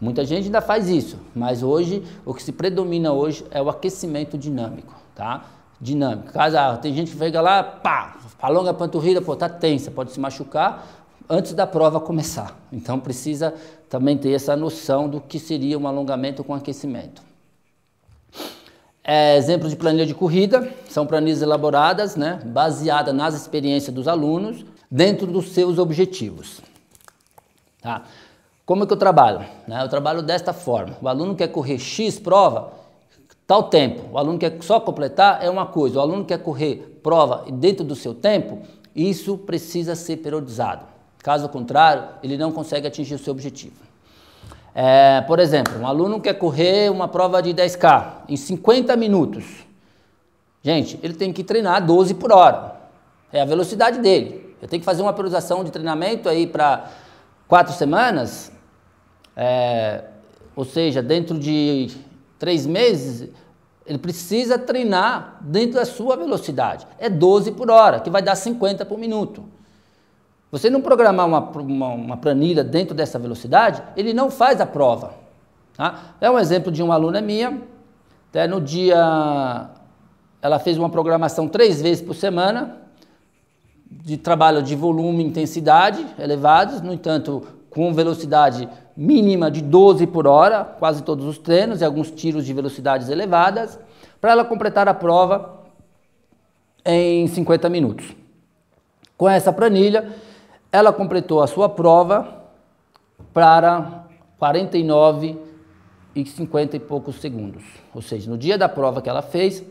Muita gente ainda faz isso, mas hoje, o que se predomina hoje é o aquecimento dinâmico, tá? Dinâmico. Caso tem gente que chega lá, pá, alonga a panturrilha, pô, tá tensa, pode se machucar antes da prova começar. Então precisa também ter essa noção do que seria um alongamento com aquecimento. Exemplos de planilha de corrida, são planilhas elaboradas, né, baseadas nas experiências dos alunos, dentro dos seus objetivos. Tá? Como é que eu trabalho? Eu trabalho desta forma. O aluno quer correr X prova, tal tempo. O aluno quer só completar, é uma coisa. O aluno quer correr prova dentro do seu tempo, isso precisa ser periodizado. Caso contrário, ele não consegue atingir o seu objetivo. Por exemplo, um aluno quer correr uma prova de 10K em 50 minutos. Gente, ele tem que treinar 12 por hora. É a velocidade dele. Eu tenho que fazer uma periodização de treinamento aí para 4 semanas, ou seja, dentro de 3 meses, ele precisa treinar dentro da sua velocidade. É 12 por hora, que vai dar 50 por minuto. Você não programar uma planilha dentro dessa velocidade, ele não faz a prova. Tá? É um exemplo de uma aluna minha, até no dia, ela fez uma programação 3 vezes por semana, de trabalho de volume e intensidade elevados, no entanto, com velocidade mínima de 12 por hora, quase todos os treinos e alguns tiros de velocidades elevadas, para ela completar a prova em 50 minutos. Com essa planilha, ela completou a sua prova para 49 e 50 e poucos segundos. Ou seja, no dia da prova que ela fez,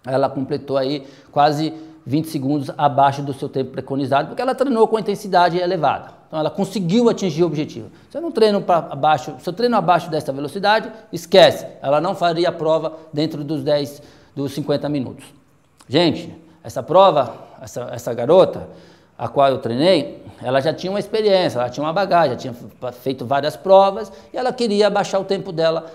ela completou aí quase 20 segundos abaixo do seu tempo preconizado, porque ela treinou com intensidade elevada. Então ela conseguiu atingir o objetivo. Se eu não treino abaixo, se eu treino abaixo dessa velocidade, esquece, ela não faria a prova dentro dos 50 minutos. Gente, essa prova, essa garota, a qual eu treinei, ela já tinha uma experiência, ela tinha uma bagagem, já tinha feito várias provas e ela queria abaixar o tempo dela,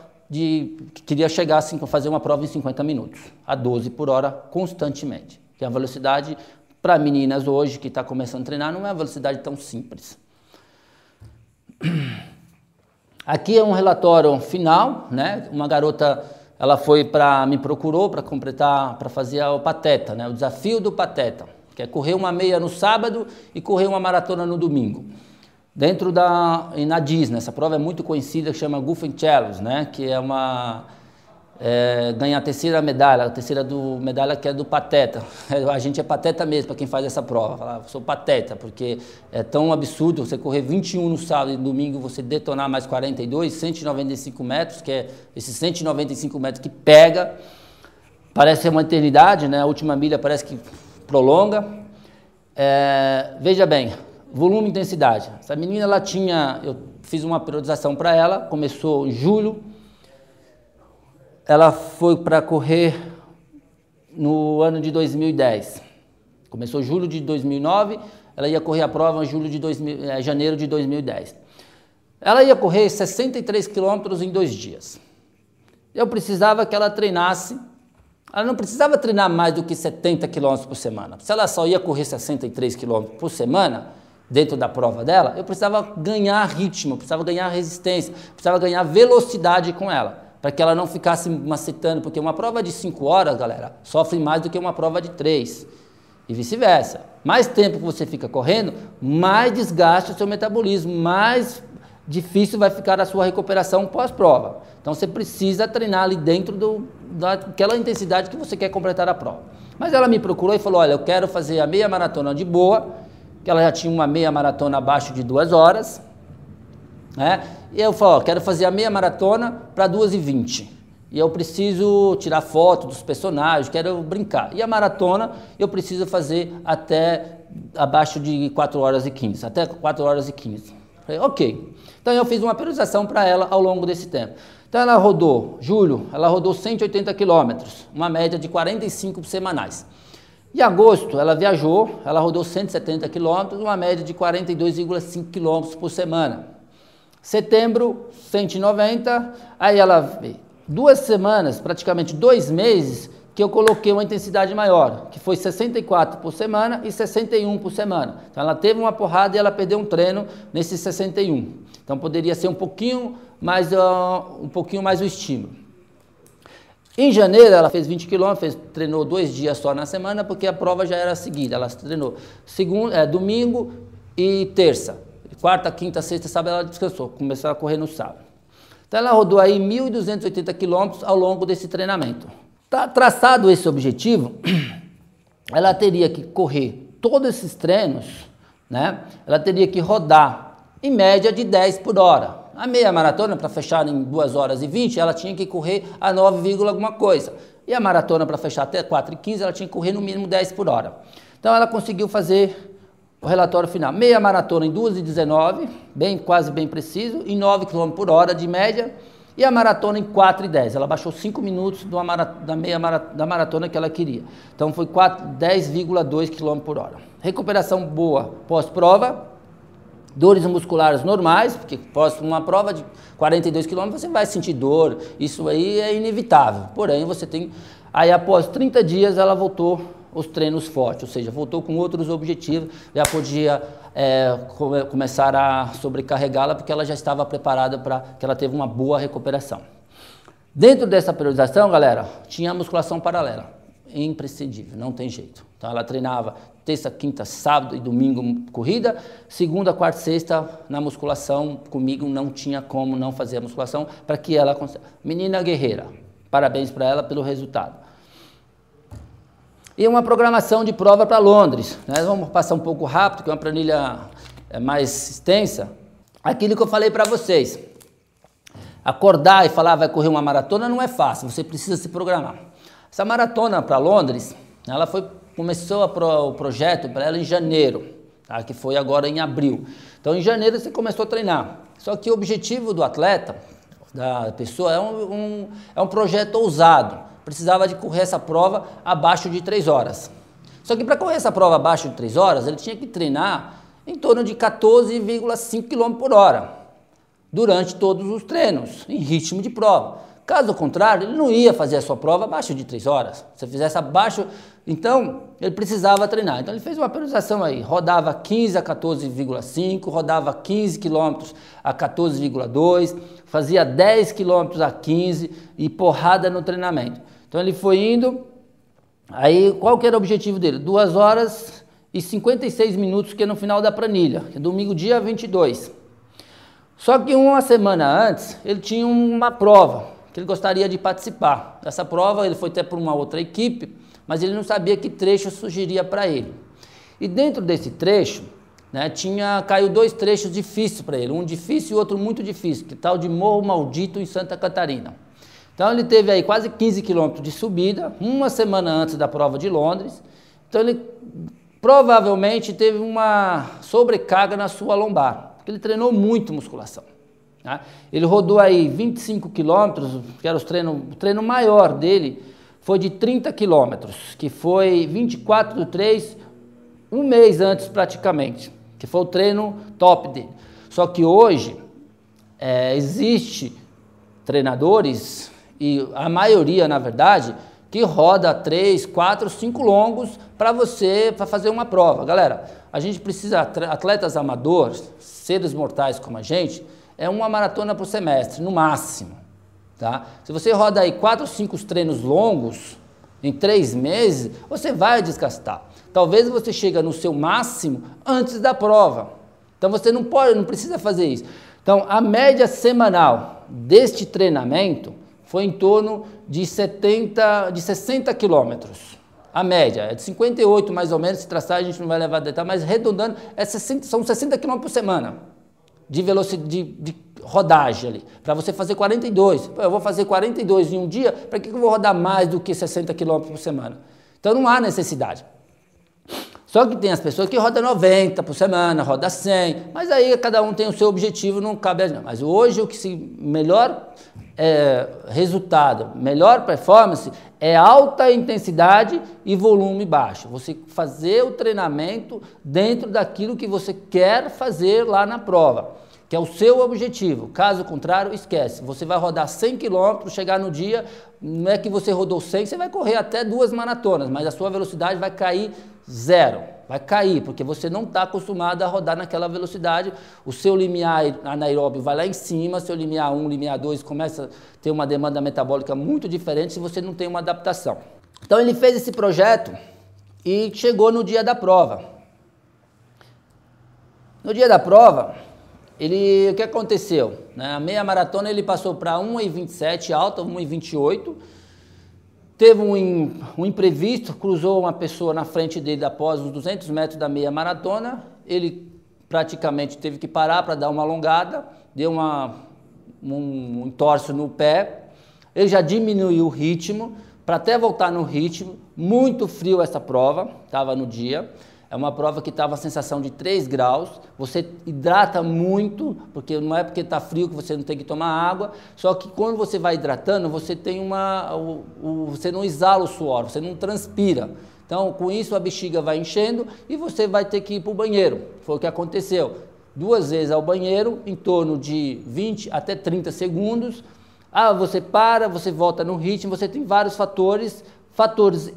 queria chegar assim, fazer uma prova em 50 minutos, a 12 por hora constantemente. Que a velocidade, para meninas hoje que está começando a treinar, não é uma velocidade tão simples. Aqui é um relatório final, né? Uma garota, ela me procurou para completar, para fazer o Pateta, né? O desafio do Pateta, que é correr uma meia no sábado e correr uma maratona no domingo. Dentro na Disney, essa prova é muito conhecida, que chama Goofy Challenge, né? Que é ganhar a terceira medalha, medalha que é do Pateta. A gente é pateta mesmo para quem faz essa prova. Fala, sou pateta, porque é tão absurdo você correr 21 no sábado e no domingo você detonar mais 42, 195 metros, que é esses 195 metros que pega. Parece ser uma eternidade, né? A última milha parece que prolonga. Veja bem, volume e intensidade. Essa menina, eu fiz uma periodização para ela, começou em julho. Ela foi para correr no ano de 2010. Começou em julho de 2009, ela ia correr a prova em janeiro de 2010. Ela ia correr 63 quilômetros em 2 dias. Eu precisava que ela treinasse, ela não precisava treinar mais do que 70 quilômetros por semana. Se ela só ia correr 63 quilômetros por semana, dentro da prova dela, eu precisava ganhar ritmo, precisava ganhar resistência, precisava ganhar velocidade com ela, para que ela não ficasse macetando, porque uma prova de 5 horas, galera, sofre mais do que uma prova de 3, e vice-versa. Mais tempo que você fica correndo, mais desgaste o seu metabolismo, mais difícil vai ficar a sua recuperação pós-prova. Então você precisa treinar ali dentro daquela intensidade que você quer completar a prova. Mas ela me procurou e falou, olha, eu quero fazer a meia maratona de boa, que ela já tinha uma meia maratona abaixo de 2 horas, né? E eu falo, quero fazer a meia maratona para 2h20. E eu preciso tirar foto dos personagens, quero brincar. E a maratona eu preciso fazer até abaixo de 4 horas e 15, até 4 horas e 15. Falei, ok. Então eu fiz uma periodização para ela ao longo desse tempo. Então ela rodou, julho, ela rodou 180 quilômetros, uma média de 45 semanais. Em agosto ela viajou, ela rodou 170 quilômetros, uma média de 42,5 quilômetros por semana. Setembro, 190, aí ela 2 semanas, praticamente 2 meses, que eu coloquei uma intensidade maior, que foi 64 por semana e 61 por semana. Então ela teve uma porrada e ela perdeu um treino nesses 61. Então poderia ser um pouquinho mais o estímulo. Em janeiro ela fez 20 km, treinou 2 dias só na semana, porque a prova já era seguida. Ela treinou domingo e terça. Quarta, quinta, sexta, sábado ela descansou, começou a correr no sábado. Então ela rodou aí 1.280 km ao longo desse treinamento. Traçado esse objetivo, ela teria que correr todos esses treinos, né? Ela teria que rodar em média de 10 por hora. A meia maratona, para fechar em 2 horas e 20, ela tinha que correr a 9, alguma coisa. E a maratona, para fechar até 4h15, ela tinha que correr no mínimo 10 por hora. Então ela conseguiu fazer o relatório final. Meia maratona em 2h19, quase bem preciso, em 9 km por hora de média. E a maratona em 4h10, ela baixou 5 minutos da maratona que ela queria. Então foi 10,2 km por hora. Recuperação boa pós-prova, dores musculares normais, porque pós uma prova de 42 km você vai sentir dor, isso aí é inevitável. Porém, você tem... Aí após 30 dias ela voltou os treinos fortes, ou seja, voltou com outros objetivos, já podia começar a sobrecarregá-la, porque ela já estava preparada para que ela teve uma boa recuperação. Dentro dessa periodização, galera, tinha a musculação paralela, imprescindível, não tem jeito. Então ela treinava terça, quinta, sábado e domingo corrida, segunda, quarta e sexta na musculação, comigo não tinha como não fazer a musculação, para que ela... Menina guerreira, parabéns para ela pelo resultado. E uma programação de prova para Londres. Nós vamos passar um pouco rápido, que é uma planilha mais extensa. Aquilo que eu falei para vocês. Acordar e falar vai correr uma maratona não é fácil, você precisa se programar. Essa maratona para Londres, ela começou o projeto para ela em janeiro, tá? Que foi agora em abril. Então em janeiro você começou a treinar. Só que o objetivo do atleta, da pessoa, é um projeto ousado. Precisava de correr essa prova abaixo de 3 horas. Só que para correr essa prova abaixo de 3 horas, ele tinha que treinar em torno de 14,5 km por hora, durante todos os treinos, em ritmo de prova. Caso contrário, ele não ia fazer a sua prova abaixo de 3 horas. Se fizesse abaixo, então ele precisava treinar. Então ele fez uma periodização aí, rodava 15 a 14,5, rodava 15 km a 14,2, fazia 10 km a 15 e porrada no treinamento. Então ele foi indo, aí qual que era o objetivo dele? 2 horas e 56 minutos, que é no final da planilha, que é domingo dia 22. Só que uma semana antes, ele tinha uma prova, que ele gostaria de participar. Essa prova ele foi até por uma outra equipe, mas ele não sabia que trecho surgiria para ele. E dentro desse trecho, né, caiu 2 trechos difíceis para ele, um difícil e outro muito difícil, que tal de Morro Maldito em Santa Catarina. Então ele teve aí quase 15 quilômetros de subida, uma semana antes da prova de Londres. Então ele provavelmente teve uma sobrecarga na sua lombar, porque ele treinou muito musculação. Tá? Ele rodou aí 25 quilômetros, que era o treino maior dele, foi de 30 quilômetros, que foi 24/3, um mês antes praticamente, que foi o treino top dele. Só que hoje existe treinadores, e a maioria, na verdade, que roda 3, 4, 5 longos para fazer uma prova. Galera, a gente precisa, atletas amadores, seres mortais como a gente, é uma maratona por semestre, no máximo. Tá? Se você roda aí 4 ou 5 treinos longos em 3 meses, você vai desgastar. Talvez você chegue no seu máximo antes da prova. Então você não precisa fazer isso. Então a média semanal deste treinamento foi em torno de 60 quilômetros. A média é de 58 mais ou menos, se traçar a gente não vai levar detalhe, mas arredondando são 60 quilômetros por semana de velocidade, de rodagem ali, para você fazer 42. Eu vou fazer 42 em um dia, para que eu vou rodar mais do que 60 quilômetros por semana? Então não há necessidade. Só que tem as pessoas que rodam 90 por semana, roda 100, mas aí cada um tem o seu objetivo, não cabe a gente. Mas hoje o que se melhor resultado, melhor performance é alta intensidade e volume baixo. Você fazer o treinamento dentro daquilo que você quer fazer lá na prova, que é o seu objetivo. Caso contrário, esquece. Você vai rodar 100 km, chegar no dia, não é que você rodou 100, você vai correr até 2 maratonas, mas a sua velocidade vai cair 0. Vai cair, porque você não está acostumado a rodar naquela velocidade. O seu limiar anaeróbio vai lá em cima, seu limiar 1, limiar 2 começa a ter uma demanda metabólica muito diferente se você não tem uma adaptação. Então ele fez esse projeto e chegou no dia da prova. No dia da prova, o que aconteceu? A meia maratona ele passou para 1,27 alta, 1,28. Teve um imprevisto, cruzou uma pessoa na frente dele após os 200 metros da meia maratona. Ele praticamente teve que parar para dar uma alongada, deu um entorse no pé. Ele já diminuiu o ritmo, para até voltar no ritmo. Muito frio essa prova, estava no dia. É uma prova que estava a sensação de 3 graus, você hidrata muito, porque não é porque está frio que você não tem que tomar água, só que quando você vai hidratando, você tem você não exala o suor, você não transpira. Então, com isso a bexiga vai enchendo e você vai ter que ir para o banheiro. Foi o que aconteceu. 2 vezes ao banheiro, em torno de 20 até 30 segundos. Você para, você volta no ritmo, você tem vários fatores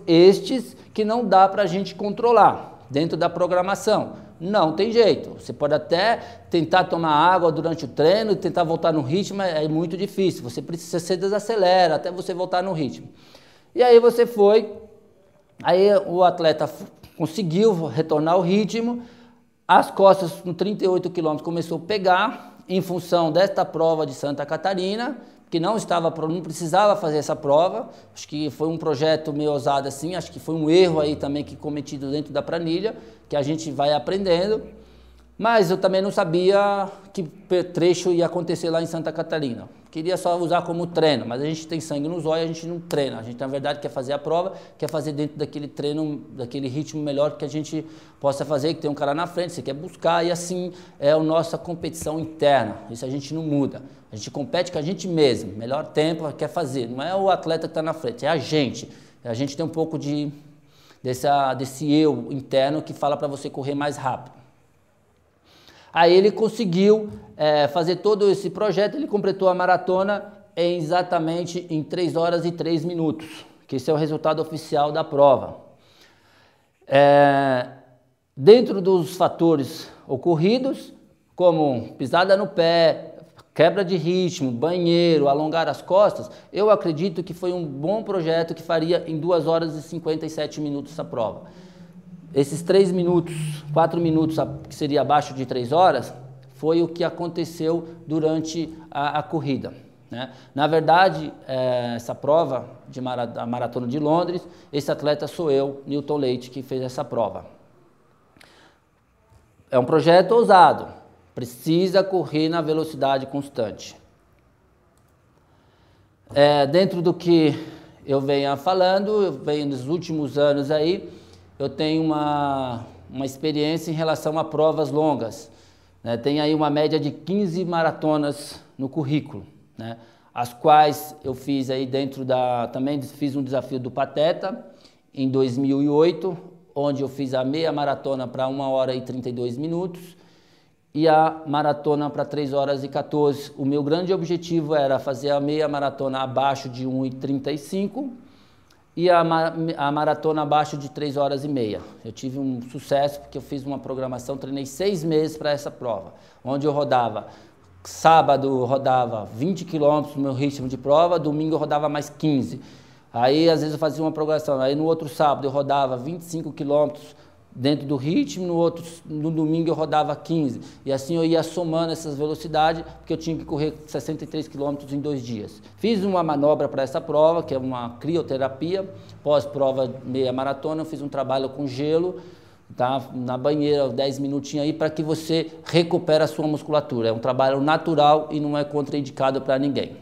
estes que não dá para a gente controlar dentro da programação. Não tem jeito. Você pode até tentar tomar água durante o treino, tentar voltar no ritmo, é muito difícil. Você precisa se desacelera até você voltar no ritmo. E aí você foi, aí o atleta conseguiu retornar ao ritmo, as costas no 38 km começou a pegar, em função desta prova de Santa Catarina, que não precisava fazer essa prova. Acho que foi um projeto meio ousado assim, acho que foi um erro aí também que cometido dentro da planilha, que a gente vai aprendendo, mas eu também não sabia que trecho ia acontecer lá em Santa Catarina. Queria só usar como treino, mas a gente tem sangue nos olhos, a gente não treina. A gente, na verdade, quer fazer a prova, quer fazer dentro daquele treino, daquele ritmo melhor que a gente possa fazer, que tem um cara na frente, você quer buscar, e assim é a nossa competição interna. Isso a gente não muda. A gente compete com a gente mesmo, melhor tempo quer fazer. Não é o atleta que está na frente, é a gente. A gente tem um pouco desse eu interno que fala para você correr mais rápido. Aí ele conseguiu fazer todo esse projeto, ele completou a maratona exatamente em 3 horas e 3 minutos, que esse é o resultado oficial da prova. Dentro dos fatores ocorridos, como pisada no pé, quebra de ritmo, banheiro, alongar as costas, eu acredito que foi um bom projeto que faria em 2 horas e 57 minutos essa prova. Esses 3 minutos, 4 minutos, que seria abaixo de 3 horas, foi o que aconteceu durante a corrida, né? Na verdade, essa prova, a Maratona de Londres, esse atleta sou eu, Newton Leite, que fez essa prova. É um projeto ousado, precisa correr na velocidade constante. Dentro do que eu venho falando, eu venho nos últimos anos aí, eu tenho uma experiência em relação a provas longas, né? Tem aí uma média de 15 maratonas no currículo, né? As quais eu fiz aí também fiz um desafio do Pateta em 2008, onde eu fiz a meia maratona para 1 hora e 32 minutos e a maratona para 3 horas e 14. O meu grande objetivo era fazer a meia maratona abaixo de 1,35 e a maratona abaixo de 3 horas e meia. Eu tive um sucesso porque eu fiz uma programação, treinei 6 meses para essa prova, onde eu rodava, sábado eu rodava 20 km no meu ritmo de prova, domingo eu rodava mais 15. Aí às vezes eu fazia uma programação, aí no outro sábado eu rodava 25 km dentro do ritmo, no domingo eu rodava 15. E assim eu ia somando essas velocidades, porque eu tinha que correr 63 km em 2 dias. Fiz uma manobra para essa prova, que é uma crioterapia. Pós-prova meia maratona, eu fiz um trabalho com gelo, tá? Na banheira, 10 minutinhos aí, para que você recupere a sua musculatura. É um trabalho natural e não é contraindicado para ninguém.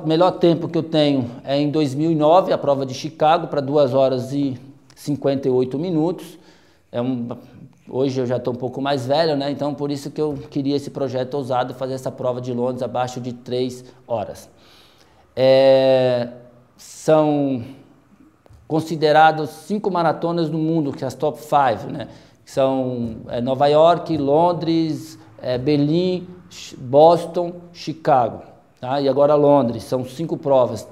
Melhor tempo que eu tenho é em 2009, a prova de Chicago, para 2 horas e 58 minutos. Hoje eu já estou um pouco mais velho, né? Então por isso que eu queria esse projeto ousado, fazer essa prova de Londres abaixo de 3 horas. São considerados 5 maratonas no mundo, que é as top 5, né? São Nova York, Londres, Berlim, Boston, Chicago, tá? E agora Londres, são 5 provas.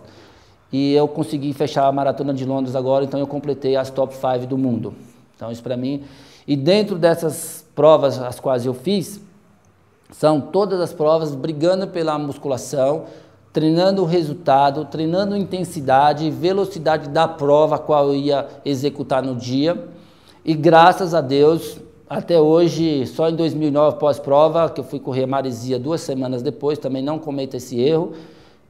E eu consegui fechar a Maratona de Londres agora, então eu completei as top 5 do mundo. Então isso para mim... E dentro dessas provas as quais eu fiz, são todas as provas brigando pela musculação, treinando o resultado, treinando a intensidade e velocidade da prova a qual eu ia executar no dia. E graças a Deus, até hoje, só em 2009 pós-prova, que eu fui correr a Maresia 2 semanas depois, também não cometa esse erro,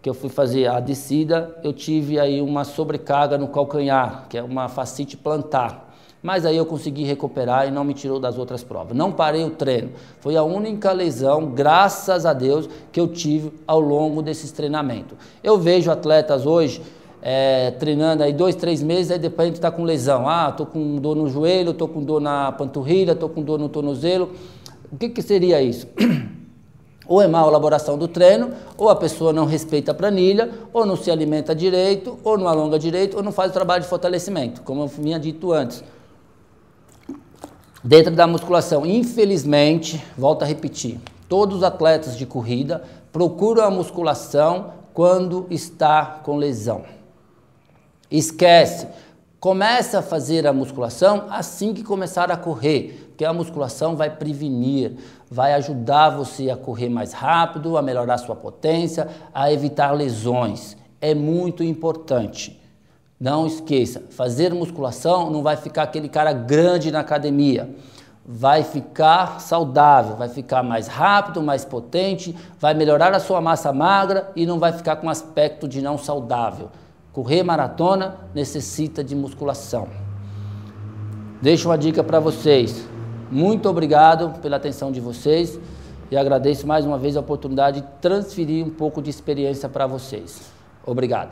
que eu fui fazer a descida, eu tive aí uma sobrecarga no calcanhar, que é uma fascite plantar. Mas aí eu consegui recuperar e não me tirou das outras provas. Não parei o treino. Foi a única lesão, graças a Deus, que eu tive ao longo desses treinamentos. Eu vejo atletas hoje treinando aí 2, 3 meses, aí depois a gente está com lesão. Ah, estou com dor no joelho, estou com dor na panturrilha, estou com dor no tornozelo. O que seria isso? Ou é má elaboração do treino, ou a pessoa não respeita a planilha, ou não se alimenta direito, ou não alonga direito, ou não faz o trabalho de fortalecimento, como eu vinha dito antes. Dentro da musculação, infelizmente, volto a repetir, todos os atletas de corrida procuram a musculação quando está com lesão. Esquece, começa a fazer a musculação assim que começar a correr, porque a musculação vai prevenir, vai ajudar você a correr mais rápido, a melhorar sua potência, a evitar lesões. É muito importante. Não esqueça, fazer musculação não vai ficar aquele cara grande na academia. Vai ficar saudável, vai ficar mais rápido, mais potente, vai melhorar a sua massa magra e não vai ficar com aspecto de não saudável. Correr maratona necessita de musculação. Deixo uma dica para vocês. Muito obrigado pela atenção de vocês e agradeço mais uma vez a oportunidade de transferir um pouco de experiência para vocês. Obrigado.